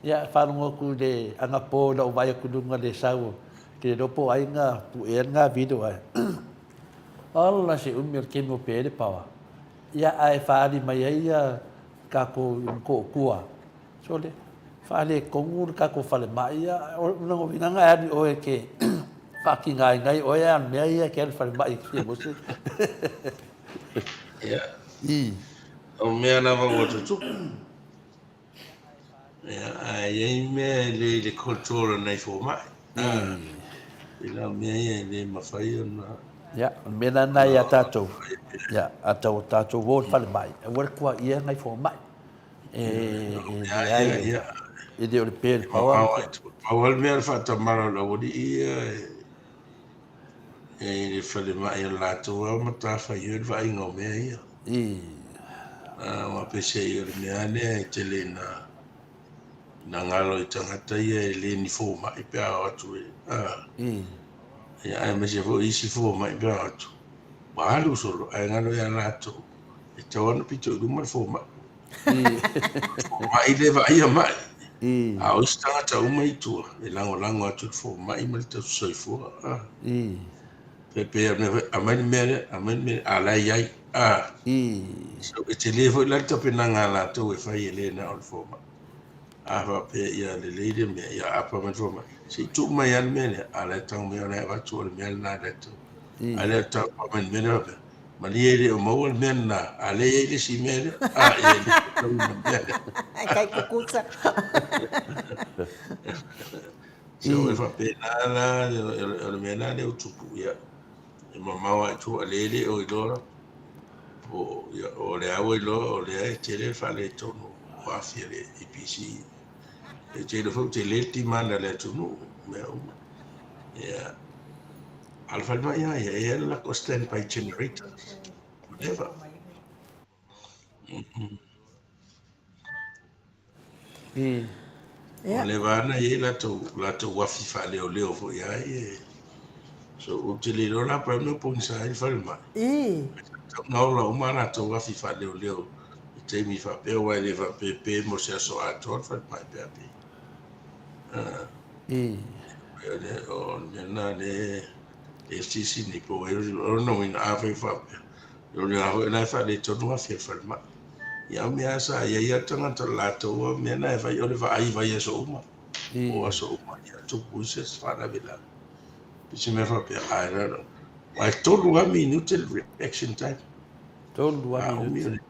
Speaker 3: Ia, whanongo ku le angapō na o vai akununga le sau. Ke ropo ai ngā puer ngā video ai. Ala se umir kemo pēre pawa. Ia ai whaari mai ai kako kua. So le, whaare kongu kako whale mai ia. Unango winanga ani oe ke whaki ngai oe an mea ia ke ani whale mai kia mose.
Speaker 4: Ia. O mea na wawa tutu. Ia me le control nei fo mai. Ila me le mafai ona.
Speaker 3: Ya, mena na ya tatou. Ya, atau tatou wo fale mai. E wale kua ia ngai fo mai. Le ai,
Speaker 4: Ia.
Speaker 3: e de o le pere paua.
Speaker 4: Mamawa itu. Awal me al fata mara la wodi ia. Le fale mai la tu wa mata fa yul va ingo me ia. Wa pese ia le me ane tele na ngalo i tangata ia le ni fo mai pe atu e. Ia ai me se fo isi fo mai pe atu. Balu solo ai ngalo ia la tu. E tawana pito rumar fo mai. Mai le va ia mai. A o stata uma i tua, e lango atu fo mai mal te soifua. Pepe a mani mere a la iai. So e te levo i lata penanga la tau e fai e le na o fo mai. A va pe ia le leide me ia apa man fo mai. Si tu mai al mene a la tau me ona e watu o le mele na le tau. A le tau pa mani mene ope. Mani e le o mau al mene na a le e le si mene. A e le tau mene.
Speaker 1: Kai kukusa.
Speaker 4: So if I pay na le mena le utupu ia e mamawa tu alele o idora o ia o le awe lo o le ai tele fa le tono o afiere EPC e tele fo tele ti manda le tunu me o ia alfa ma ia la constant by generators whatever o le vana ia la to wafi fa leo fo ia e so o tele lo la pa no pon sa il fa ma no la umana to wa fi fa leo te mi fa pe wa le fa pe mo se so a to fa mai pe pe o na le si ni po e no in a fa pe yo le a na fa le to no fa fa ma ya me asa ya tanga to la to me na fa yo le fa ai va so uma o so uma ya to pu se fa la vela si me fa pe ai no I told 1 minute reaction time.
Speaker 3: Told 1 minute.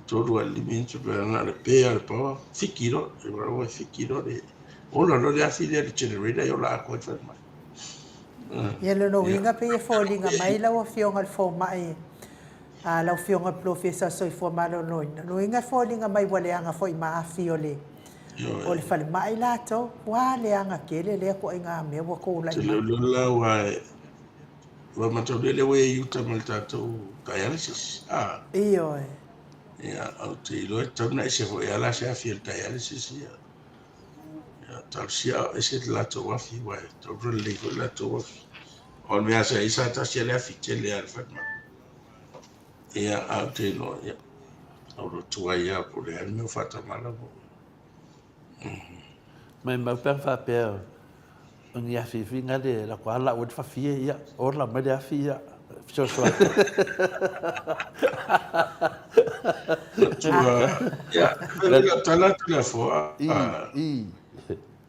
Speaker 4: Todo alimento per andare per poi ficchino e bravo ficchino de ora lo ya figlia di generator io la acqua ferma
Speaker 1: Ia lo no winga pe falling a mai la wa fiong al fo mai. A la fiong al professor so fo malo no. No winga falling a mai wale anga fo ma fiole. O le fale mai la to wa le anga kele le ko inga me wa ko la.
Speaker 4: La wa matolele we yuta maltato dialysis
Speaker 1: Io
Speaker 4: ya au te lo torna se fo ya la se fiel dialysis ya tal sia ese la to wa fi wa to le ko la to wa on me asa isa ta se le fi le al fatma ya au te no ya au tua ya por el meu fata malabo
Speaker 3: Mai mau per fa per. On ia fi finga de la kwa la wot fa fi ia. Or la mai fi ia. So.
Speaker 4: Ya, tala tala fo.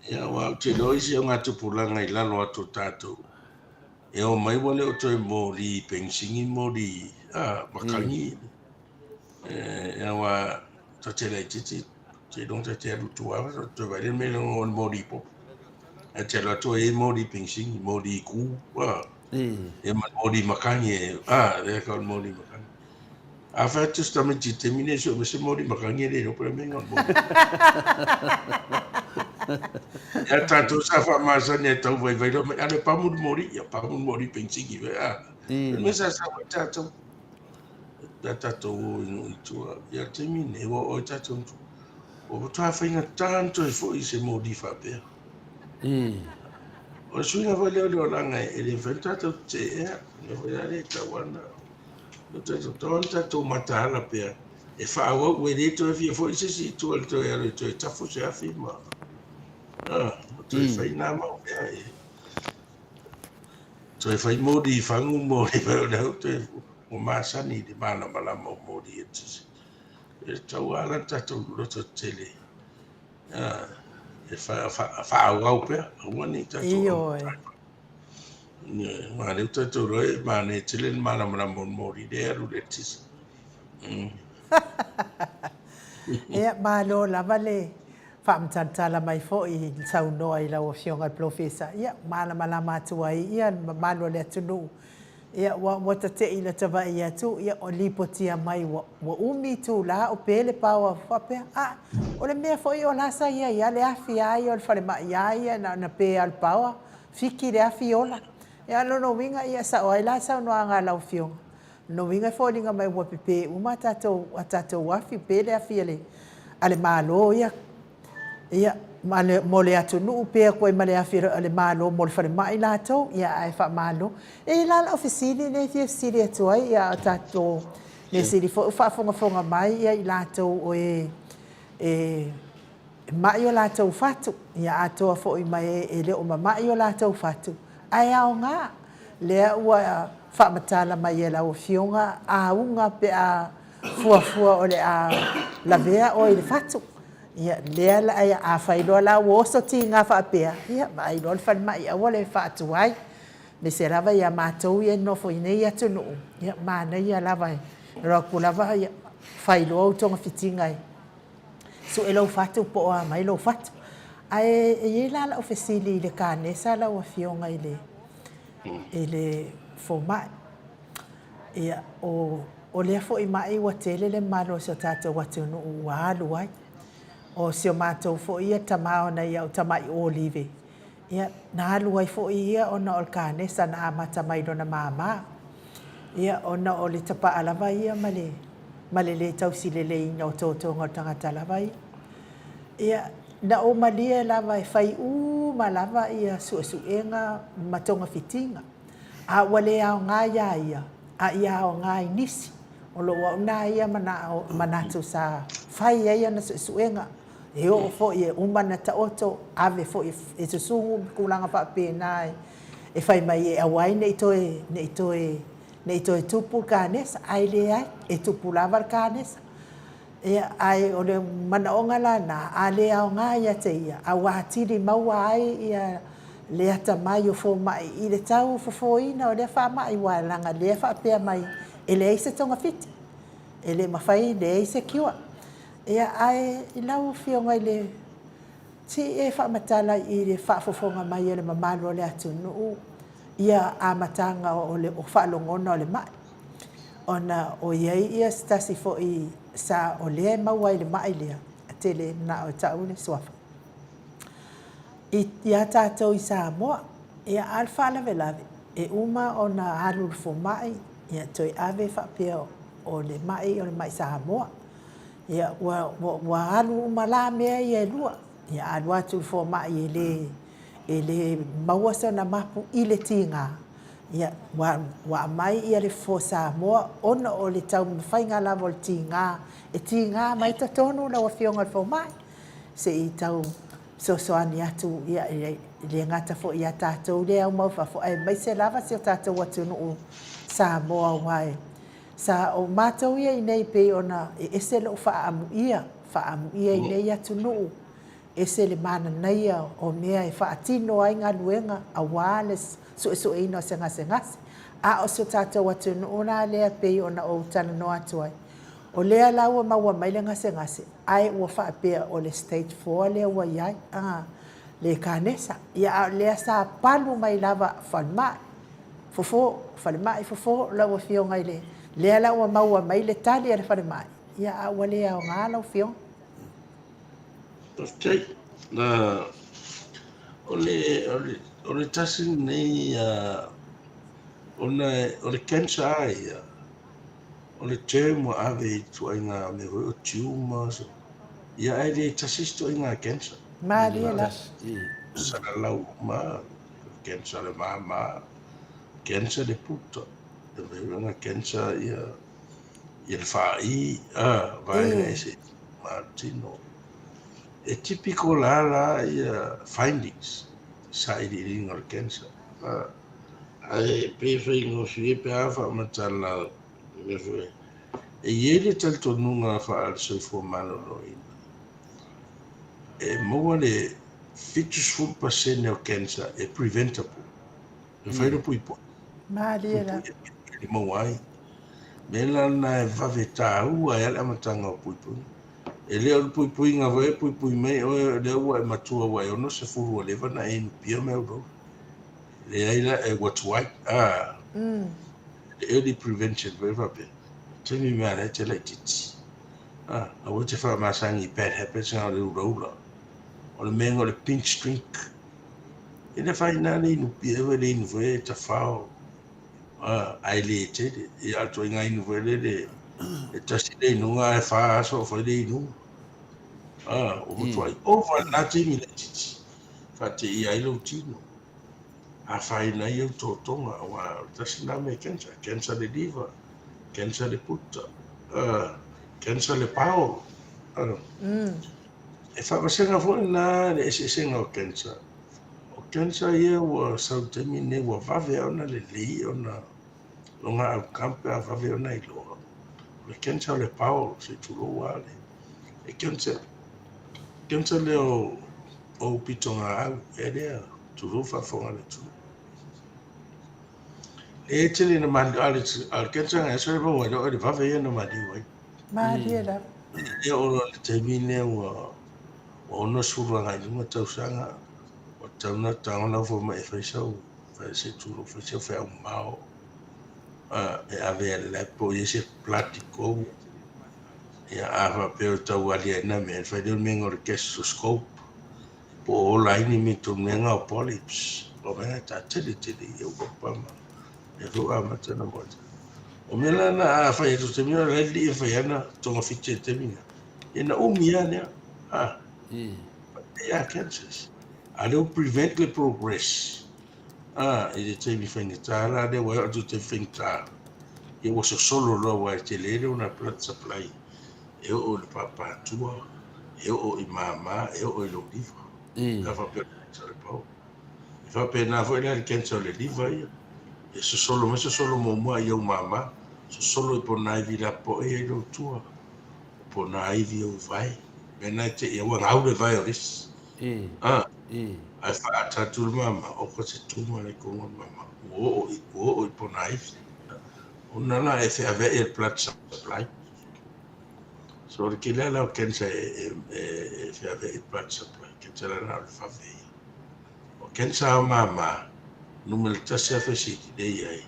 Speaker 4: Ya wa te lo isi nga tu pulanga i lalo atu tatu. E o mai wale o toi mori pensingi mori makangi. Ya wa ta te le titi te don te alu tua to vai me on mori po. E te la to e mori pensingi mori ku. E mori makangi e ka mori makangi. A fa justamente terminé so me se mori makangi le no preme on mori. Ya tanto sa fa masa ne tau vai do me ale pa mori pensingi me sa tato da tato no tu ya terminé o tato o tu fa inga tanto e fo se mori fa pe o suina va le langa e le ventato te ne vai ale tawana no tato matala pe e fa o we de to fi fo se tu al to ya to tafu se afima tu fai na ma tu fai modi fangu modi pero na tu o masani di mana mala modi e tau ala tatu lo to tele e fa au pe wani tatu
Speaker 1: Io
Speaker 4: ma le tatu ro ma ne tele mana mala modi de ru de tis
Speaker 1: e malo la vale. whaamtantala mai fo I saunoa I lau fionga profesa. Ia, malama atu ai, ia, malo le atunu. Ia, wa te ila tawa I atu, ia, o lipotia mai, wa umi tu la, o pele pawa, whapea, o le mea fo I o lasa ia, le afi ai, o le whare mai ia, na pe al pawa, fiki le afi ola. Ia, no winga ia sa o ai la saunoa ngā lau fionga. No winga fo linga mai wa pepe, uma tatou wafi, pele afi ale malo ia, ia mole atu nuu pea koe male awhira ale malo mole whare mai lātou, ia ai wha malo. E lala ofisili ne fia siri atu ai, ia o tātou ne siri whaafonga mai, ia I lātou o mai o lātou whatu, ia atoa fo I mai e leo ma mai o lātou whatu. Ai ao ngā, lea ua whaamatala mai e lau fionga, a unga pe a fuafua o le a lavea o I le whatu. Ia lea la ai a whailoa la woso ti ngā whaapea. Ia mai lor whan mai a wale whaatu ai. Me se lava ia mātou ia nofo I nei atu nuu. Ia māna ia lava ai. Roku lava ia whailoa o tonga whitingai. So e lau whatu po a mai lau whatu. Ai e la o fesili I le kānesa la o fionga I le fo mai. Ia o lea fo I mai wa tele le malo so tātou watu nuu wa alu ai. O se o mātou fo ia tamao na ia o tamai olive. Ia na alu ai fo ia o na o kānesa na amata mai dona māma. Ia o na o le tapa alava ia male le tausi le ina o tōtonga o tangata lava ia. Ia na o malia lava e whai malava ia suenga matonga fitinga. A wale ao ngā ia, a ia ao ngā nisi. O lo wa na ia manatu sa whai ia na suenga. E o fo I umana ta oto ave fo I te sungu kulanga pa pēnā e whai mai e awai nei toe tupu kānesa, ai le ai, e tupu lava kānesa. E ai o le manaonga la na, a le ao ngā ia te ia, a wātiri maua ai ia le ata mai o fo mai, I le tau fo ina o le wha mai wālanga, le wha pēr mai, e le eise tonga fiti, e le mawhai le eise kiwa. Ia ai I lau fionga I le ti e whaamatala I le whaafofonga mai e le mamalo le atu nuu. Ia a matanga o le o whaalongona o le mai. Ona o iei ia stasi fo I sa o lea maua I le mai lea. A te le na o tau le suafa. Ia tātou I Samoa. Ia alfa lave lave. E uma o na alu fo mai. Ia toi ave whaapea o le mai Samoa. Ia wa alu umala mea ia lua. Ia alu atu fo mai e le maua sa na mapu I le tinga. Ia wa mai ia le fo Samoa ona o le tau mwhainga lava o le tinga. E tinga mai ta tonu la wa fionga fo mai. Se I tau soani atu ia le ngata fo ia tātou le au maufa fo ai mai se lava se o tātou atu nuu Samoa wai. Sa o mātou ia I nei pe ona e ese lo whaamu ia I nei atu nuu. Ese le mana naia o mea e whaatino ai ngā luenga a wāle so ino se ngase. A o so tātou atu nuu na lea pe ona o tana no atu ai. O lea laua maua mai le ngase. Ai ua whaapea o le stage 4 lea ua iai. Le kānesa. Ia lea sa palu mai lava whanmai. Whanmai fofo laua fionga I le. Lea laua maua mai le tali a le whare mai. Ia a ua lea o ngā lau fiong.
Speaker 4: Okay. Na o le tasi nei o le cancer ai o le term o ave tuainga me o tumors. Ia ai le tasi tuainga cancer.
Speaker 1: Maria la.
Speaker 4: Sa lau ma cancer le mama cancer le puto. Una cancer ia le fai vai ese Martino e tipico la ia findings sa I ringa cancer ai pe fai fie pe afa matala e ele tal to nunga fa al so fo malo no e mo le 54% of cancer e preventable e fai do puipo
Speaker 1: Maria la.
Speaker 4: Mawai. Mela na vaveta ua e ala matanga o puipu. E lea o pui ngā vai, pui mei, o lea ua e matua wai ono se furu o lewa na e nupia me uro. Lea ila e what's white, the early prevention, very vape. Tell me, man, I tell it. I want to find my son, bad habits, and I'll roll or the man or the pink streak. And if I not in be ever in way to foul, I lated, I are doing in very, it just they know I fast or for they know. Over nothing in it. Fati I lo tino. I find I you to tonga, while just not make cancer the liver, cancer the put, cancer the power. E whakasenga fo na le se senga o cancer. O cancer ia ua sautemi ne ua vave ona le lei ona longa au kampe a vave ona I loa. Le cancer le pao se tulo wale. E cancer le o pitonga au e lea tulo whafonga le tulo. E tele na mandi al cancer nga esore pa wale o le vave ia na mandi wai.
Speaker 1: Maria da.
Speaker 4: E o le temi ne ua ono suru nga ilunga tausanga o tauna taona fo ma e whaisau. Se tulo whaisau whea umao. E ave le po ese platico ia ava pe tau ali na me fa de mengo ke scope po line mi to menga polyps o me ta tele eu pama e ro ama tana mo o me la na fa e to me le li fa yana to fiche te minga ina o mi ana ya cancers ale o prevent the progress e te mi fa ni tala de wa to te finta e o solo lo wa te le una blood supply e o le papatua e o I mama e o lo liva ka fa pe sa le pau e fa pe na foi le kenso le liva e so solo mo e o mama so solo po na vi la po e lo tua po na vi o vai me na te e wa ngau le vai ris ai fa ata tu mama o ko se tu mo le ko mama o po na vi o na na e fe ave e plat supply. So le kila la kensa e fiave e patsa pa kensa la na fa ve o kensa mama numel tasa fa si de ai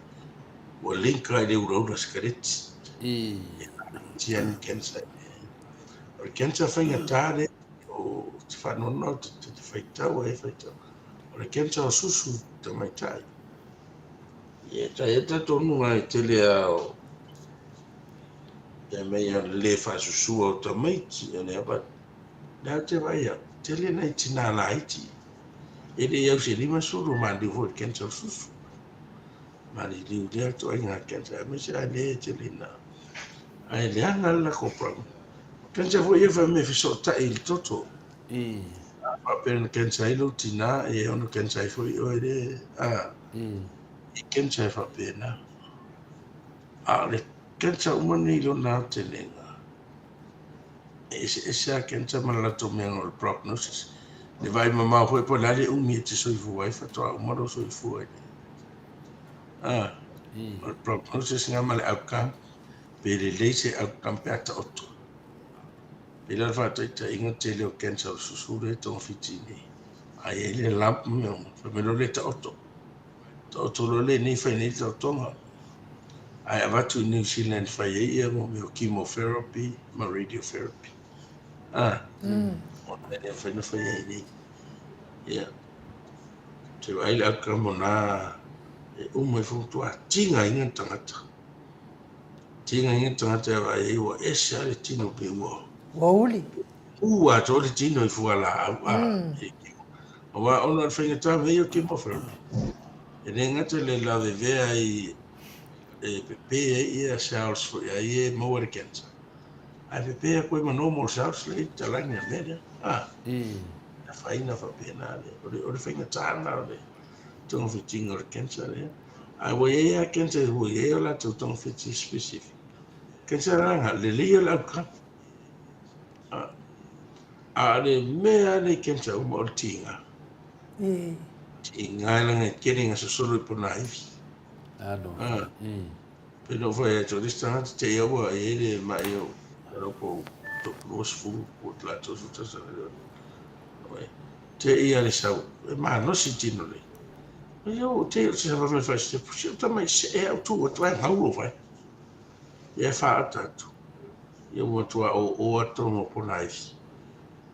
Speaker 4: o linka de uro das karet tian kensa o kensa fa nga tare o fa no te faita o e faita o kensa o susu te mai tai e ta tonu ai tele a e me le fa susu o te mai ne ba da te vai a tele nei tina la iti e de eu se lima suru ma di vo kensa susu ma di de to inga kensa me se ale tele na ai le ana la compra kensa vo e fa me fiso ta il toto a per kensa ilo tina e ono kensa fo o de e kensa fa pena a le kensa umani lo na telenga ese kensa malato me no prognosis le vai mama foi por lá de mi te soi foi fa to umaro soi foi o prognosis nga mal outcome pe le leise outcome pe ata otto pe la fa te inga te le kensa susure to fitini ai le lamp me fa me lo le ta otto lo le ni fa ni to tonga ai avatu New Zealand fa ye mo me chemotherapy ma radiotherapy o le fa no fa ye ni ya te vai la kamona e mai fu tinga inga tangata vai o esa le tino pe wo
Speaker 1: Wauli.
Speaker 4: ua to le tino I fu ala o wa ona fa ta ve yo chemotherapy e le ngata le la ve ai e pepe ia cells for ia mo le cancer ai pepe ko ma normal cells le talanga media na faina fa pena le o le faina tana le tong fiting or cancer le ai wo ia cancer wo ia la tong fiting specific cancer nga le le la ka a le me le cancer mo tinga tinga la nga getting so solo por naive pero foi to distante te eu e ele mai eu pero po los fu por la tosu tasa te ia le sau ma no si tino le yo te se va fa fa se ta mai se e tu o tu ha u fa e fa tatu yo mo tu o to mo po nai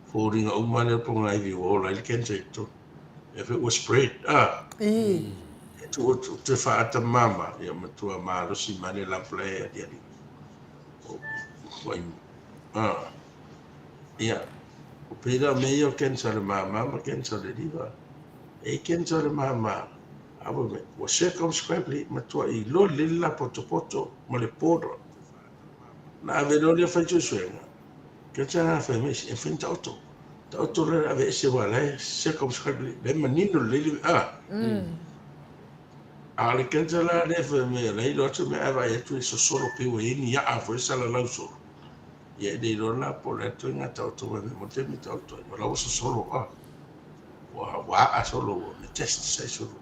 Speaker 4: fo ringa o mane po ngai vi o la il ken se to if it was spread tu te fa ta mama yo mo tu ma lo si mane la play dia di ia o pera meio ken sa le mama ma ken sa le diva e ken sa le mama abo me o circumscribely ma tu I lo lilla poto ma le podro na ave lo le fa suena che c'è una femme e finta auto le ave se vuole circumscribely le manino le ale ken sa la le femme lei lo tu me ava e tu so solo più in ya avo sa la lauso ia dei lona po le tu nga tauto me mo te mi tauto ma la so solo wa a solo le test sai solo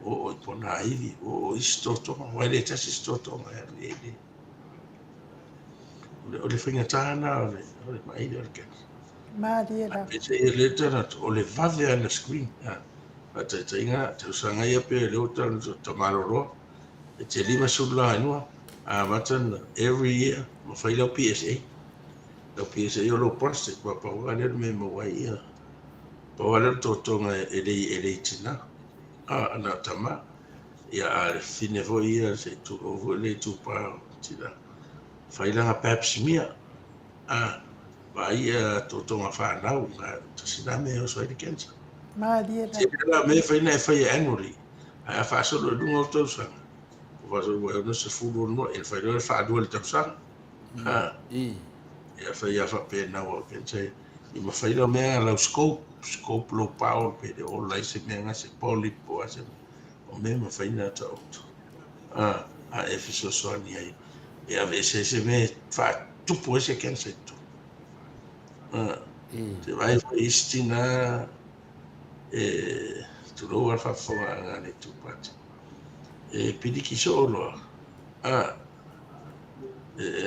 Speaker 4: o pona ivi o istoto ma le test istoto ma o le finga tana o le mai o ke
Speaker 1: Mariela.
Speaker 4: e le tana o le vave ana screen a te inga te sanga ia pe le uta to maloro e te lima sulla anua a matan every year mo fai lo PSA lo PSA yo lo plastic pa wale me mo wai ia pa wale to tonga e le tina ana tama ia a fine vo ia se tu o le tu pa tina fai la Pepsi mia va ia to tonga fa na to sina me o so kensa
Speaker 1: Mariela.
Speaker 4: se la me fai annually a fa solo lungo to sa va so no se fu no e fai lo fa due to sa ia fai ia fa pe na o kensa I ma fai lo me la scope lo power pe de o lai se me nga se poli po ase o me ma fai na to a e fi so ni ai e a veces se me fa tu puoi se kensa tu te vai fa istina tu lo fa fa ne tu pati e pidi ki solo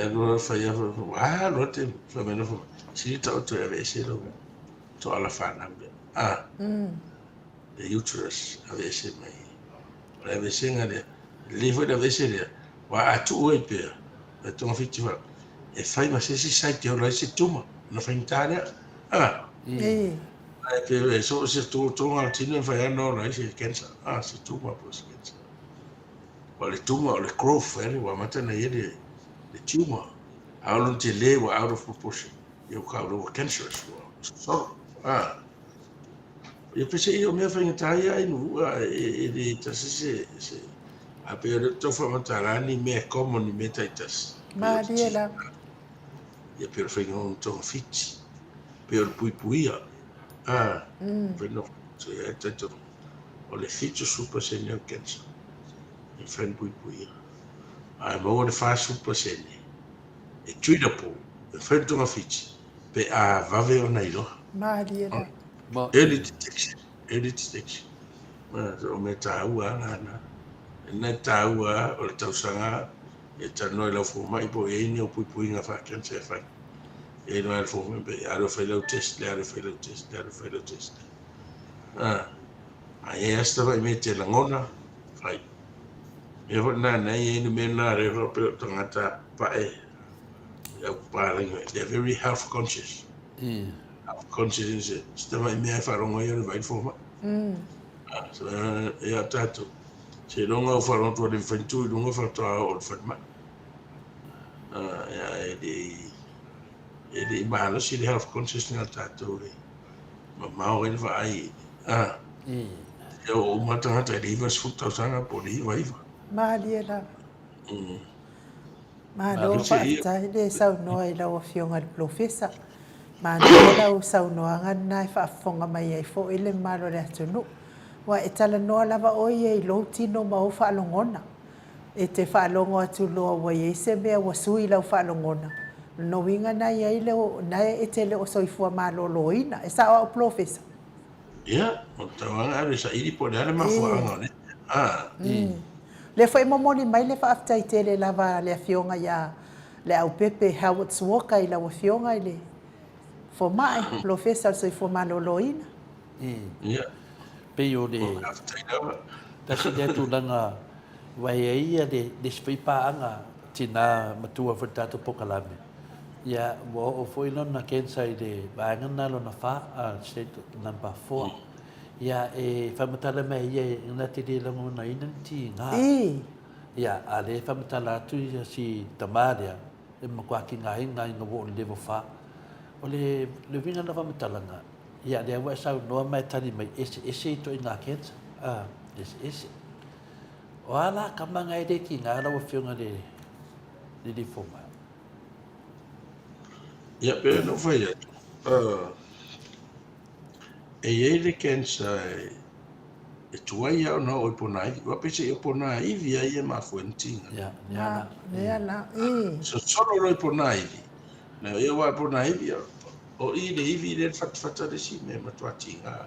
Speaker 4: allora fai lo te fa meno fa si to e avesse lo to alla fana the uterus avesse mai avesse ngale levo da avesse le wa tu e per e to fitti fa e fai ma se si sai che ora si tuma no fa in Italia che so se tu altino fai no no si cancer si tuma pues cancer o le tuma o le growth wa matana yele the tumor out until they were out of proportion. You call it cancerous. So, you pensei io mi fai taia in e se a per to fa matarani me common metaitas.
Speaker 1: Mariela.
Speaker 4: E per fai un ton fit. Per puia. Per no. So è tanto o le fit super senior cancer. E fai puia. Mo le fa super senior. E treatable e fento na fici pe a vave o nei lo
Speaker 1: Mariela.
Speaker 4: early detection ma o me taua na na taua o le tausanga e tano la fo mai po e ni o pui nga fa kan se fa e no al fo me pe a lo fe lo test a e esta vai mete la ngona fai e vo na e ni me na re ro pe tangata pa they're very health conscious. Health conscious is stama me fa rongo yo vai forma. So ya tato. Se longa fa rongo to le fentu longa fa to o forma. Ya e malo si le health conscious na tato le. Ma o va ai. Yo mata ta rivers futa sana poli vai.
Speaker 1: Mariela. Ma lo fa tai de sau no e la fionga le profesa. Ma no la sau no anga nai fa fonga mai e fo ile malo le tunu. Wa e tala no lava o ye lo tino ma o fa longona. E te fa longo atu lo wa ye se be wa sui la fa longona. No winga na ye ile na e te le o soifua malo loina. E sa o profesa.
Speaker 4: Ya, o tawanga re sa iri po dale ma fo anga ne.
Speaker 1: Le foi momoni mai le fa aftai te le lava le fionga ya le au pepe Howard Walker i la wafionga i le formai professor so i formaloloina.
Speaker 4: Ia.
Speaker 3: Pe o
Speaker 4: O
Speaker 3: le
Speaker 4: kaftaina.
Speaker 3: tasi le tūlanga wai e ia le spaipaanga tina matua whatatu pokalame. Ia o foi lona kensa i le vaangana lona wha a state number 4. Ia e whamatala mai ia ngana te le langona inanti ngā. Ia a le whamatala atu ia si tamarea e makwaki ngā hinga i ngā wo level 5. O le winga na whamatalanga. Ia le awa sau noa mai tani mai ese i to i ngā kensa. Ese. O ala kamanga e reki ngā rawa whiunga le foma.
Speaker 4: Ia, pe no whai atu. E eire kensa e tuai au na o i pona iwi. Wa pese i pona iwi a ia ma fuentinga.
Speaker 3: Ia,
Speaker 1: Neana,
Speaker 4: So solo roi pona iwi. Na ia wa pona iwi o i le iwi le fatafata le si me matuatinga.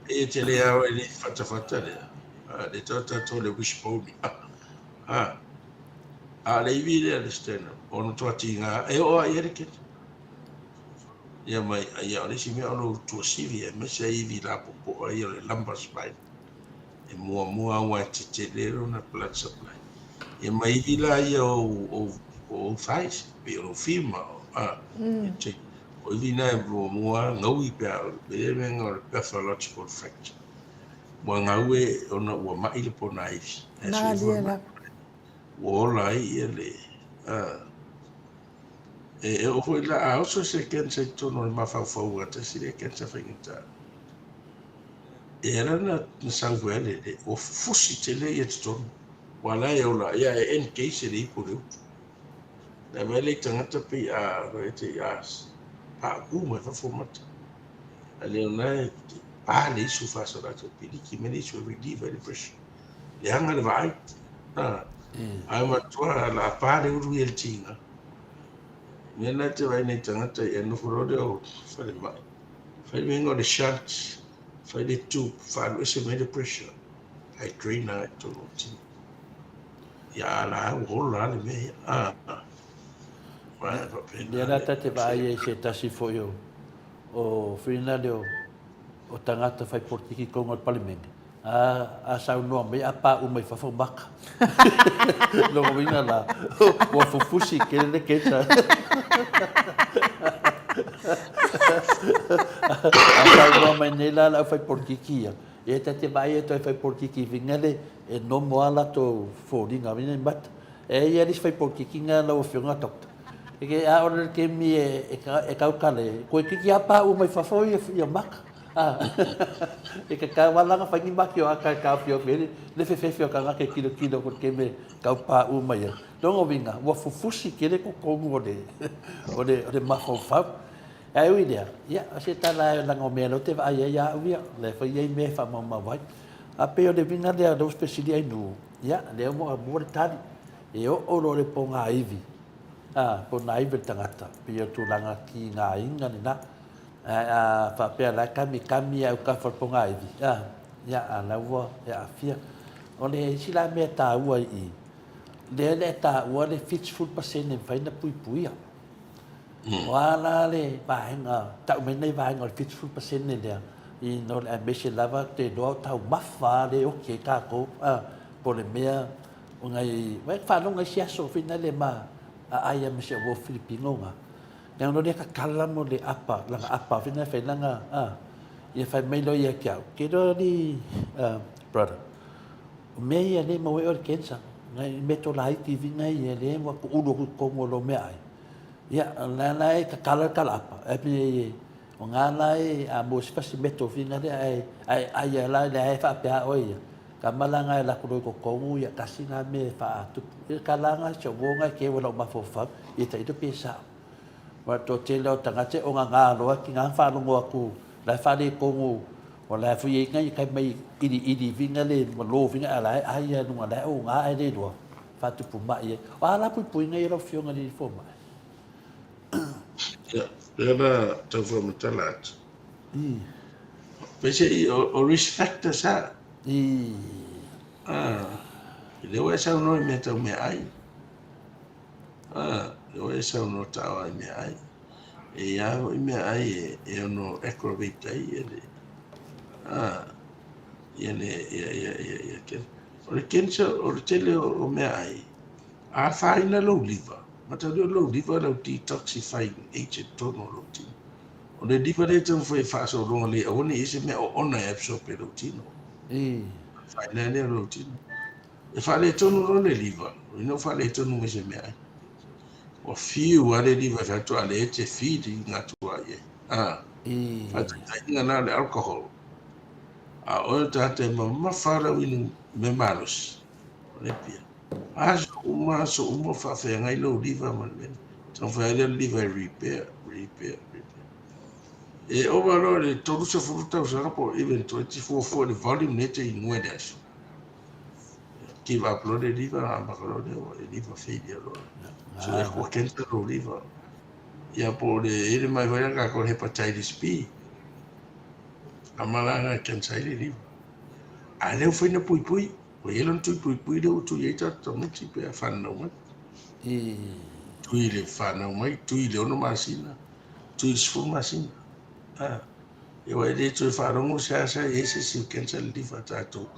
Speaker 4: E te le au e le fatafata le. Le tata to le wishbone. A le iwi le le stena. O no tuatinga. E o a ere kensa. Ia mai ia o le si mea ono tuasivi e mese iwi la popo ia le lumber spine. E mua ua te lero na blood supply. Ia mai iwi la ia o fais, pe o firma o iwi na e mua ngau i pia pe me ngau le pathological fracture. Mua ngau e ona ua mai le pona iwi.
Speaker 1: Nā lia
Speaker 4: Ua ola ia le e o foi la a oso se kensa i tono le mawhauwhau a tasi le kensa whaingita. E era na sanguele le o fusi te le i te tono. Wala e ola ia e NK se le ipo leu. Na mai le tangata pe a roete i as. Pa ku mai whawhomata. A leo na e pa le isu whasarata piliki me le isu relieve the pressure. Le hanga le vai. Ai matua la pa le uru i el tinga. Nena te vai nei tangata i anu kurode o whare mai. Whare mengo le shunt, whare le tube, whare ese mai le pressure. Hai draina e tono tini. Ia la au hola le mea. Vai papena.
Speaker 3: Ia rata te vai e se tasi foi o whina leo o tangata whai portiki konga o palimenge. A sau noa mai a pā umai whawhamaka. Longo wina la, ua fufusi kere le keta. A sau noa mai nei la whai portiki ia. E te mai e toi whai portiki vingale e no moa la to whoringa wina i mata. E ia ris whai portiki ngā lau whiunga tokta. E ke a ora ke mi e kaukale, koe kiki a pā umai whawhoi ia maka. E ka walanga whaingi maki o aka ka pio pere, le whewhewhi o ka ngake kilo ko ke me kau pā umai. Rongo winga, ua fufusi kere ko kongu o le mafau whau. E ui lea, ia, a se tala e langa o mea no te vai e ia uia, le whai ei me wha mamma vai. A pe o le winga lea rau spesili ai nu, ia, lea mo a mua le tari, e o lo le po ngā iwi. Po ngā iwi tangata, pe o tūlanga ki ngā inga ni nā. Whapea la kami au ka whaponga iwi. Ia a laua, ia a fia. O le sila mea tā ua i. Le tā ua le fitsful pasene whaina pui. O ala le vahenga, tau menei vahenga le fitsful pasene lea. I no le ambese lava te doa tau mawha le oke kako. Po le mea, o ngai, whanonga siaso whina le ma a aia me se o Filipino nga. Nang no dia ka kala mo le apa, langa apa fina fa langa ia fa mai lo ia kia. Ke do ni brother. Me ia le mo o kensa. Ngai me to lai ti vinga ia le mo ko ulo ko ngolo me ai. Ia la ka kala apa. E pe o nga lai a mo se fasi me to vinga le ai la le fa pe o ia. Ka malanga la ko ko ia kasina me fa tu. Ka langa se wonga ke wala ma fo fa. Ita itu pesa. Wa to te leo tangate o ngā roa ki ngā whanongo aku lai whare kongo o lai whi e ngai kai mai iri vinga le ma lo vinga a lai ai nunga lai o ngā e re roa whatupu mai e o ala pui ngai rau whionga ni fo mai.
Speaker 4: Ia, rena tau whamatala atu. Pese i o risk factor sa. I leo e sau noi me tau me ai. o e sa no ta ai me ai e ia o me ai e no aggravate ai ele ele ia ke o le kensa o le tele o me ai a faina lo liva ma ta lo liva lo detoxifying agent tono lo ti o le liva le tau foi fa so lo le o ni ise me o ona e so pe lo tino faina le lo tino e fa le tono lo le liva o no fa le tono me se me ai o fiu ale liva fa to ale te fidi nga tu ai fa ta inga na le alcohol a o ta te ma fa la winu me malos o le pia so uma fa fe ngai lo liva man men so fa le liva repair e overall le tolu se furuta usanga po even 24 for the volume nete inuedas ki va upload le liva a makalo le liva failure lo so e ko kenta lo liva ya po le ele mai vai ka ko hepatitis B amala kenta le liva a le foi na pui o ele non pui le tu ye ta to muti pe fa no tu ile fa no mai tu ile ono masina tu is fu masina eu ele tu fa rongo sa ese si kenta le liva tato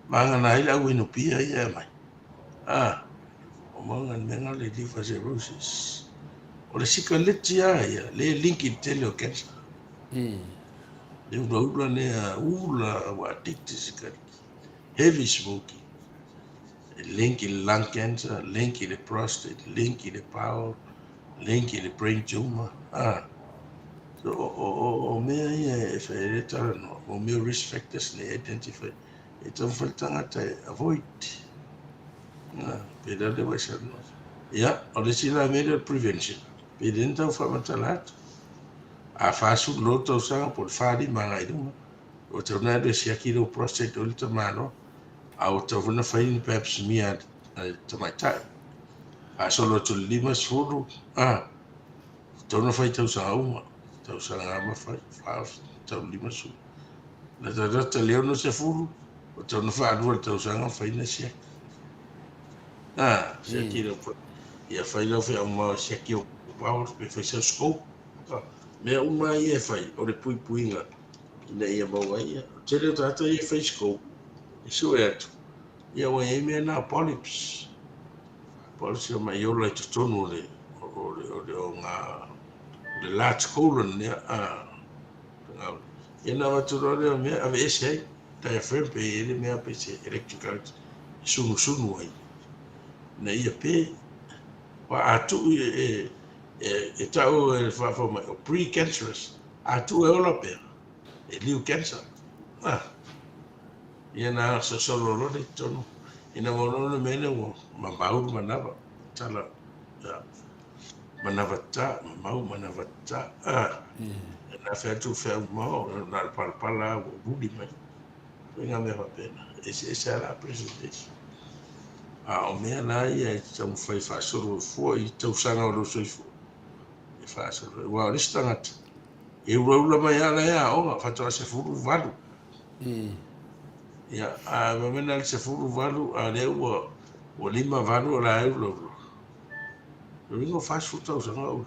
Speaker 4: manga na ila winu pia ia mai o manga menga le liva cirrhosis o le sikaleti ia le linki tele o kensa le ula ne ula wa addicted sikaleti heavy smoking linki lung cancer linki le prostate linki le bowel linki le brain tumor so o me ia e fa le tala no o me risk factors le identify e tau faltanga te avoid peda de wesa no ya o le sila medical prevention peden tau fa matalat a fa su lo tau sanga por fari mangai dum o tau na de sia kilo prostate o le tamano a o tau na fa in perhaps mia tamatai a solo to lima suru tau na fa tau sa uma tau sa ma fa tau lima su na ta leo no se furu o tau na fa adu tau sanga fa ina sia sia kilo ia fai lo fe uma sia kilo power pe fa sa scope me uma ia fai o le puinga ina ia maua ia tele tata ia fai scope isu e atu ia wa ia me na polyps o mai o le tonu le o nga le large colon ia ia na watu le me ave ese diaphragm pe ele me pe se electrical sunu ai na ia pe wa atu e tau e fa mai o pre-cancerous atu e ola pe e liu cancer ia na so solo lo le tonu ina mono le mene o mabau manava tala manavata manavata na fa tu fa mo na palpala o budi mai nga me va pena esa la presentation o mea na ia tau fai whaasoro fua i tau sanga o roso i fua e whaasoro wa o tangata e uraula mai ala ea o whatoa se furu valu ia a mamena le se furu valu a lea ua o lima valu o la euro ringo whaasoro tau sanga o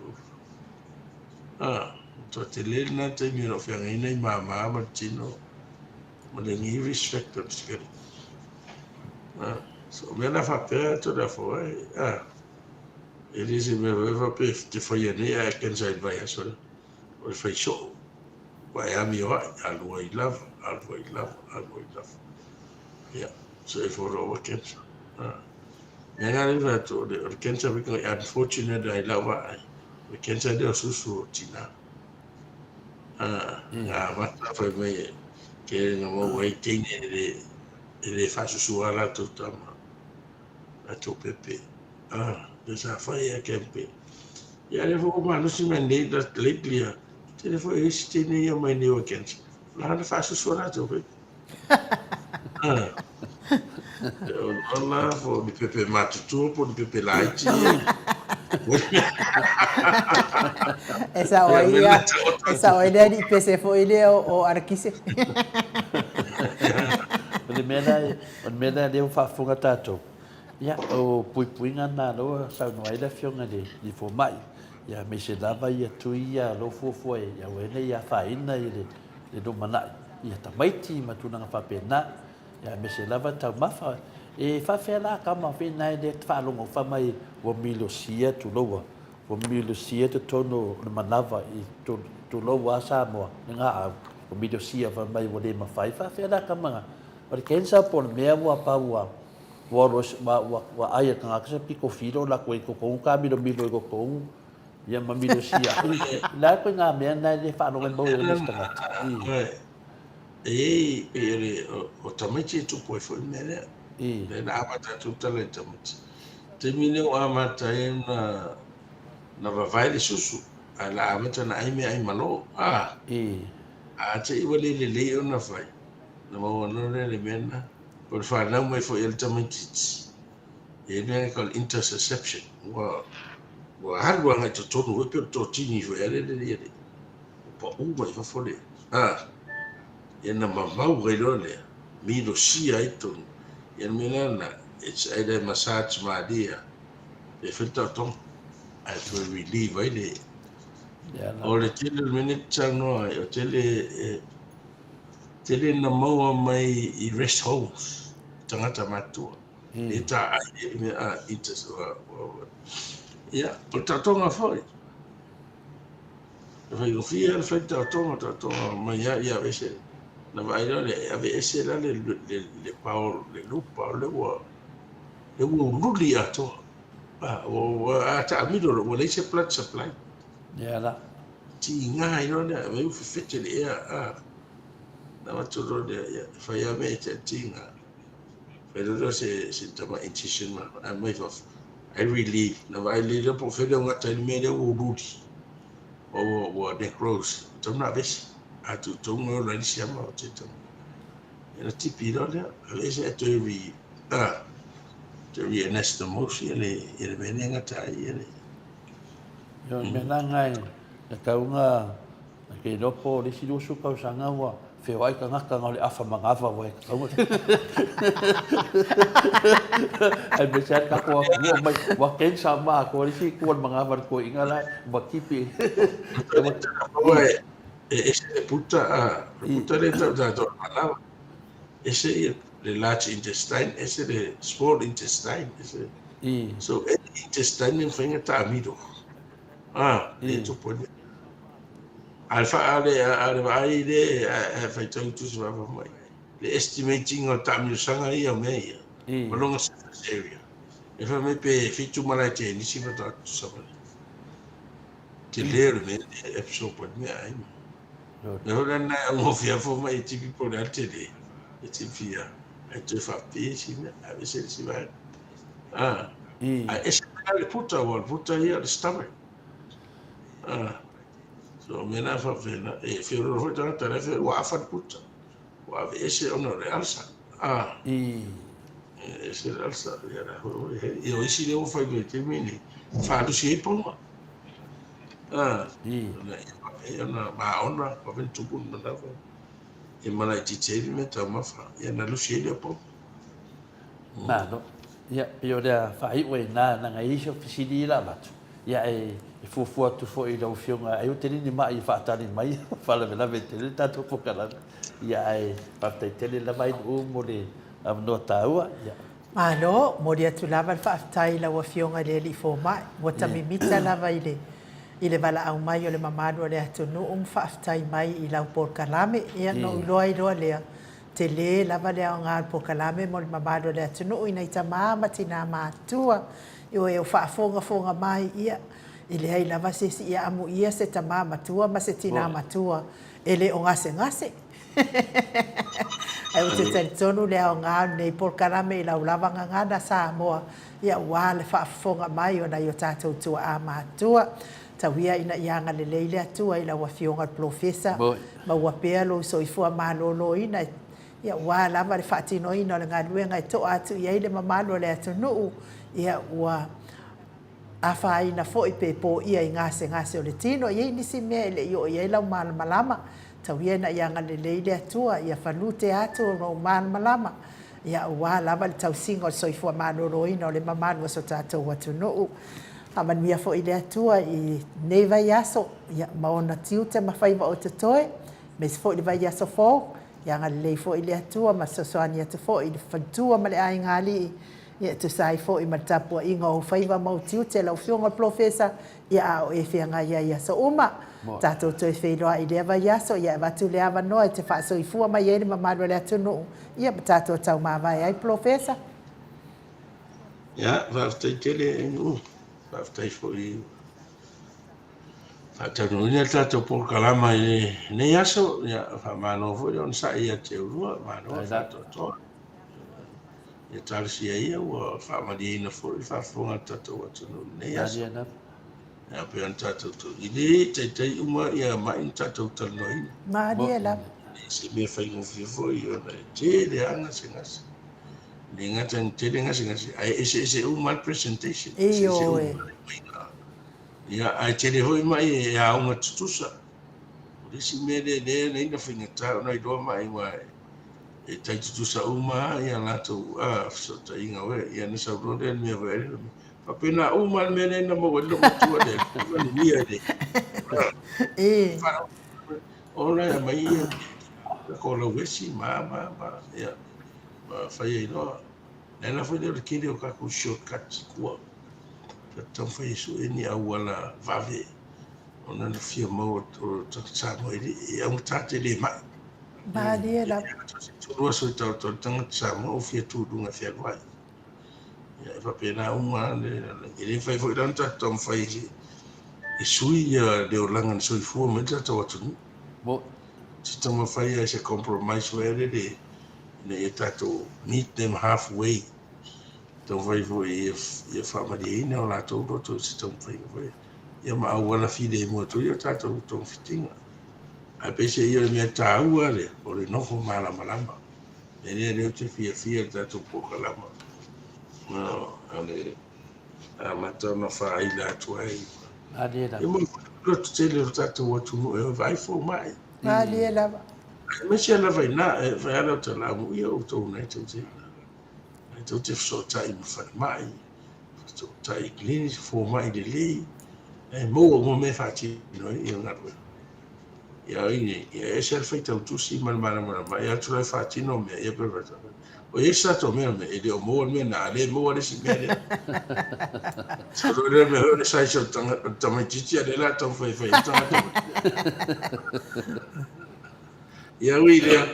Speaker 4: to te lele na te mino whianga ina i ma tino ma le ngi respect skeri so me la fa pe to da fo it is me va pe te foi ne a ken sai vai so o fai so wa ya mi wa always love yeah so if for our kids me na le to the ken sai because unfortunate I love we ken sai de susu tina va fa me che no waiting ele fa susu ala to tama a to pepe de sa fai a kempe ya le fo ma no si mende da lately te fo este ne yo mai ne weekend la na fa su sora to pe Allah fo di pepe matutu po di pepe laiti
Speaker 1: esa oia di pese fo ile o arkise
Speaker 3: o le mena le fa funga tato Ia o puipuinga nā loa sau noai la fionga li fo mai. Ia me se lava ia tui ia lo fuafua ia wene ia whaina i le do manai. Ia ta maiti ma tunanga whapena. Ia me se lava tau mafa. E whawhea la kama whina e le whalongo whamai wa milo sia tu loa. Wa milo sia te tono le manawa i tu loa a Samoa. Nga au. Wa milo sia whamai wa le mawhai. Whawhea la kama. O le kensa po le mea wa paua. Wa aia ka ngakasa piko filo la koe ko ka milo ko ko ia ma milo sia la ko nga me na le fa no mo le stanga
Speaker 4: o tamaiti tu po fo mele le na abata tu tale tamaiti te mine o amata na vai le susu ala amata na ai me ai malo a te i wale le ona fai na mo no le mena por fa na mo fo el tamaiti e ne ko interception wa harwa nga to tonu we pe to tini fo ele le po uwa i fa fole na mamau re lole mi lo sia ito milana it's either massage ma dia e feta ton ai to relieve ai o le tele minute no o tele na mo mai i rest homes tangata matua eta ai itas ia o tatonga foi vai o fia el feta tatonga mai ia vese na vai le ave ese la le paul le lupa le wo ruli ato o ata amido o le se plat supply
Speaker 3: ya la
Speaker 4: ti ngai no le ave fete le na mato ro de fa ya me te tinga pero se tama incision ma I may of I relieve na vai le po fede un ata me le o ruli o de cross tama bes atu tongo la di siama o te tama e na tipi ronea a vese e toi ri anesta mosi ele menenga tai ele
Speaker 3: yo me na ngai e kaunga ke lopo le si lusu ka sanga wa fe wai ka ngaka ngale afa mangafa wa kaunga ai be chat ka ko mai wa ken sama ko le si ko mangafa ko ingala ba kipi
Speaker 4: ese puta le ta malava ese le large intestine ese le small intestine ese so el intestine fenga ta amido e tu pone alfa ale vai le fai tu se va mai le estimating o ta amido sanga ia me longa area e fa me pe fitu mala te ni si va ta sa te le me episode pode me ai no na mo fia fo mai tipi po na tele e ti fia e te fa pesi na a veces si va es le puta ia le stomach so me na fa fena e fio ro ta ta fe wa fa puta wa ese ono le alsa ese alsa ya na e o isi le o fa te mini fa du si po no na ma ona ko ben tu pun na fa e mana ti te me ta ma fa ya na lu si le po
Speaker 3: na no ya yo da fa i we na ngai so fisili la ba ya e fu tu fo i lo fionga ai o te ni mai fa ta ni mai fa la vela vete le ta to kala ya e pa te tele la mai mo le am no taua ya
Speaker 1: Malo, mo dia tu lava fa tai la wa fionga le li fo mai, mo ta mi mita lava ile vala au mai o le mamado le atu no fa tai mai i la por kalame ia no loi lo le te le lava le au ngal por kalame mo le mamado le atu no ina ita mama tina matua yo e fa fonga mai ia ile ai lava se si ia amu ia se ta mama tua ma se tina matua ele o ngase ai o te tonu le au ngal nei por kalame i la lava ngana Samoa ia wale fa fonga mai o na yo tatou tua a matua tawia ina ianga le leile atua ila wa fionga profesa ma wa pelo so ifua malolo ina ia wa lava le fatino ina le ngadue ngai to atu ia ile mamalo le atu no ia wa afa ina fo ipe po ia ngase o le tino ia ni si me le yo ia ila malama tawia ina ianga le leile atua ia falute atu no malama Ia ua lava le tausiga o le soifua malōlōina o le mamalu aso tatou atunuu. Amanuia foʻi le atua i nei vai aso ia ma ona tiu te mawhaiva o te toe. Me se foʻi le vai aso fō. Ia ngalelei foʻi le atua ma sosoani atu foʻi le whantua ma le ainga alii. Ia tu sai foʻi ma tapua inga o whaiva mau tiu te lau fionga profesa. Ia a o e whianga ia so uma. Tatou toi wheiloa i lea vai aso. Ia e watu le awa noa i te whaasoifua mai e le mamalu le atunuu. Ia tatou tau mawai ai profesa.
Speaker 4: Ia, whaafitai tele e ngu. Whaafitai foʻi. Whaatanuina tātou pōkalama i nei aso. Ia, whaamano foʻi on sa ia te urua. Manoa whaatou toa. Ia tālisia ia ua whaamariina foʻi whaafonga tātou atunuu nei aso. Ia pe an tātou tō. I le teitai uma ia mai tātou talanoina.
Speaker 1: Maria la.
Speaker 4: Se mea whaingofia foʻi o na te le anga se ngasi. Le ngata ni te le ngasi ngasi. Ai ese uma presentation.
Speaker 1: Iyo e.
Speaker 4: Ia ai te le hoi mai e aunga tutusa. O le si mea le nei na whaingata o na idoa mai wa e tai tutusa uma ia latou so ta inga we ia na sa rode mea we. Papena uma mea le na mo wale matua le. Ni ia le.
Speaker 1: E.
Speaker 4: Ora ia mai ia. Ko lo wesi ma ia fai no nela foi de que o ka ku shortcut ko ta foi su ni awala vave ona na fia mo to sa mo ia un tate le ma
Speaker 1: Maria la.
Speaker 4: tu so to tang sa mo fia tu dunga fia vai ia va pena uma le fai foi dan ta tom fai e sui de olangan sui fu mo ta to tu si tama whaia se compromise where de ne e tato meet them halfway. Tau whai fo e whamari e nao la tau roto si tau whai fo e. Ia ma awana fide e mua tui o tato tau fitinga. A pese ia mea tāua le, o le nofo malama. E rea reo te fia tato pokalama. No, ale, a matana whaila atu ai. E mua roto tele o tato watu no e vai fo mai.
Speaker 1: Maria la.
Speaker 4: Me se la vai na e vai ala te la mu ia o tau nei tau te. Nei tau te so tai mu whai mai. So tai klinis fo mai de li. E mo me fati no ia ngarwe. Ia ini ia e se fai tau tusi man ia tu lai fati no me ia perfecta. O e sa to me e de o mo me na le mo le si me. So le me ho sai so tama titi ale la tau fai tama. Ia ui lea.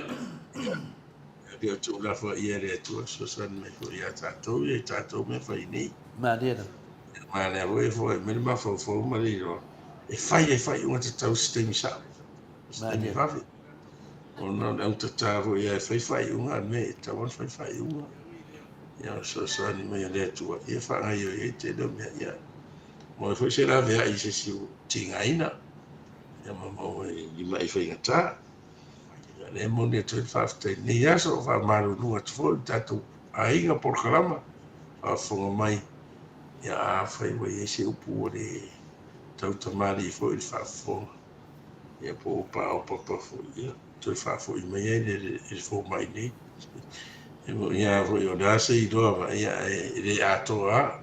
Speaker 4: Ia tu la fa ia lea tu so san me ko ia tatou me fai nei.
Speaker 3: Maria.
Speaker 4: Ma le voi fo me ma fo ma le ro. E fai unha te tau stemi sa. Stemi fafi. O no au te tau ia fai unha me tau fai unha. Ia so san me le tu ia fa ai ia te do me ia. Mo foi se la vea i se si tingaina. Ia mo i mai fai ngata. Le mone te whafte ni aso wha maru nua te fo tatu a inga por kalama a whonga mai ia a whai wai e se upu o le tau tamari fo i whafo ia po pa o papa fo ia te whafo i mai e fo mai ni ia fo i o dase i doa ia e ato a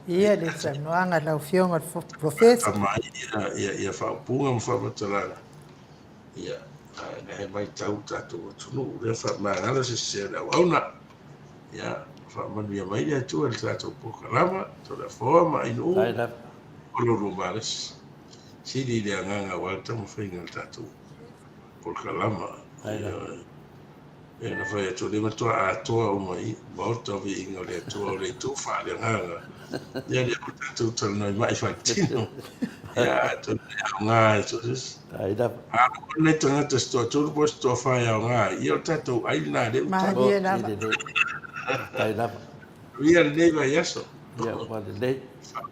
Speaker 1: ia le sanoanga lau fionga profesa
Speaker 4: ia whaupunga mwhamatalaga ia e mai tau tātou atunu rea whamangala se se rau auna ia whamanuia mai rea tua le tātou pokalama to la whoa ma inu oloro mares siri rea nganga walta ma whainga le tātou pokalama e na whai atu le matua atoa o mai maorta vi inga le atua o le tō whaare nganga ia rea ko tātou talanoi mai whaitino ia to ngā e tōsis nei tangata sto tōru po sto whai au ngā i o tātou aina le
Speaker 1: Maria la.
Speaker 4: Ria nei vai aso
Speaker 3: Ia wale lei.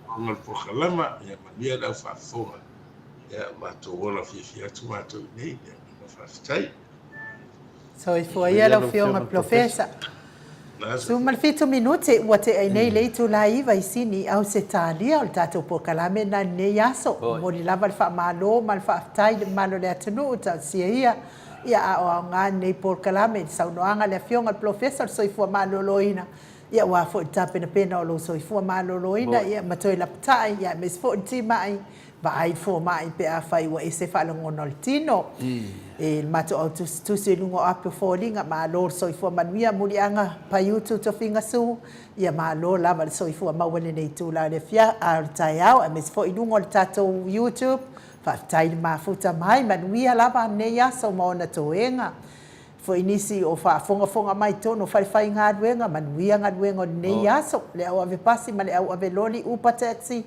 Speaker 4: Whangal pokalama ia mania lau whafonga ia mātou wola fia atu mātou nei ia whaftai
Speaker 1: So i fua ia lau fionga profesa. So malfitu minuti ua te ai nei lei tu la iwa i sini au se tālia o le tātou pokalame na nei aso. Mo li lava le wha malo, ma le wha aftai le malo le atanu o ta sia ia. ia a ngā nei por kalame saunoanga le fionga professor soifua maloloina ia wa fo tapena pena o lo soifua maloloina ia matoi laptai ia mes fo timai ba ai fo mai pe a fai wa ese falo ngono tino e mato au tu se lungo ape fo linga ma lo soifua manuia mulianga pa YouTube to finga su ia ma lo lava soifua ma wele nei tu la le fia a taiao mes fo ilungo tato YouTube fa tai mafuta mai manuia lava nei aso mo na toenga fo inisi o fa fonga mai tono fai ngā duenga manuia ngā duenga nei aso le au ave pasi ma le au ave loli upa taxi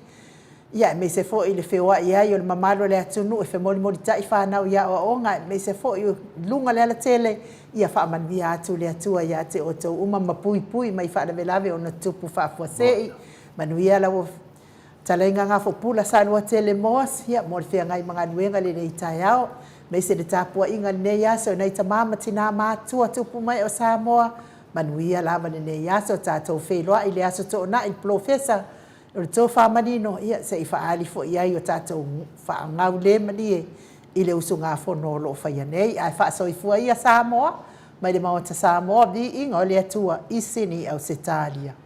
Speaker 1: ia me se fo ile fewa ia yo le mamalo le atunu e fe moli tai fa na ia o onga me se fo yo lunga le ala tele ia fa manuia atu le atua ia te o to uma mapui mai fa le velave ona tupu fa fo sei manuia la o talenga ngā fo pula sa lua tele mos ia mo le fea ngai mga duenga le nei taiao me se le tapua inga nei aso nei tamama tina mātua tupu mai o Samoa manuia lava le nei aso tātou wheloa i le aso to na i professor o le tō whamanino ia se i whaali fo iai o tātou whaangau le mani i le usu ngā whono lo whaia nei ai whaasoifua ia Samoa mai le mawata Samoa vi inga o le atua i sini au se tālia.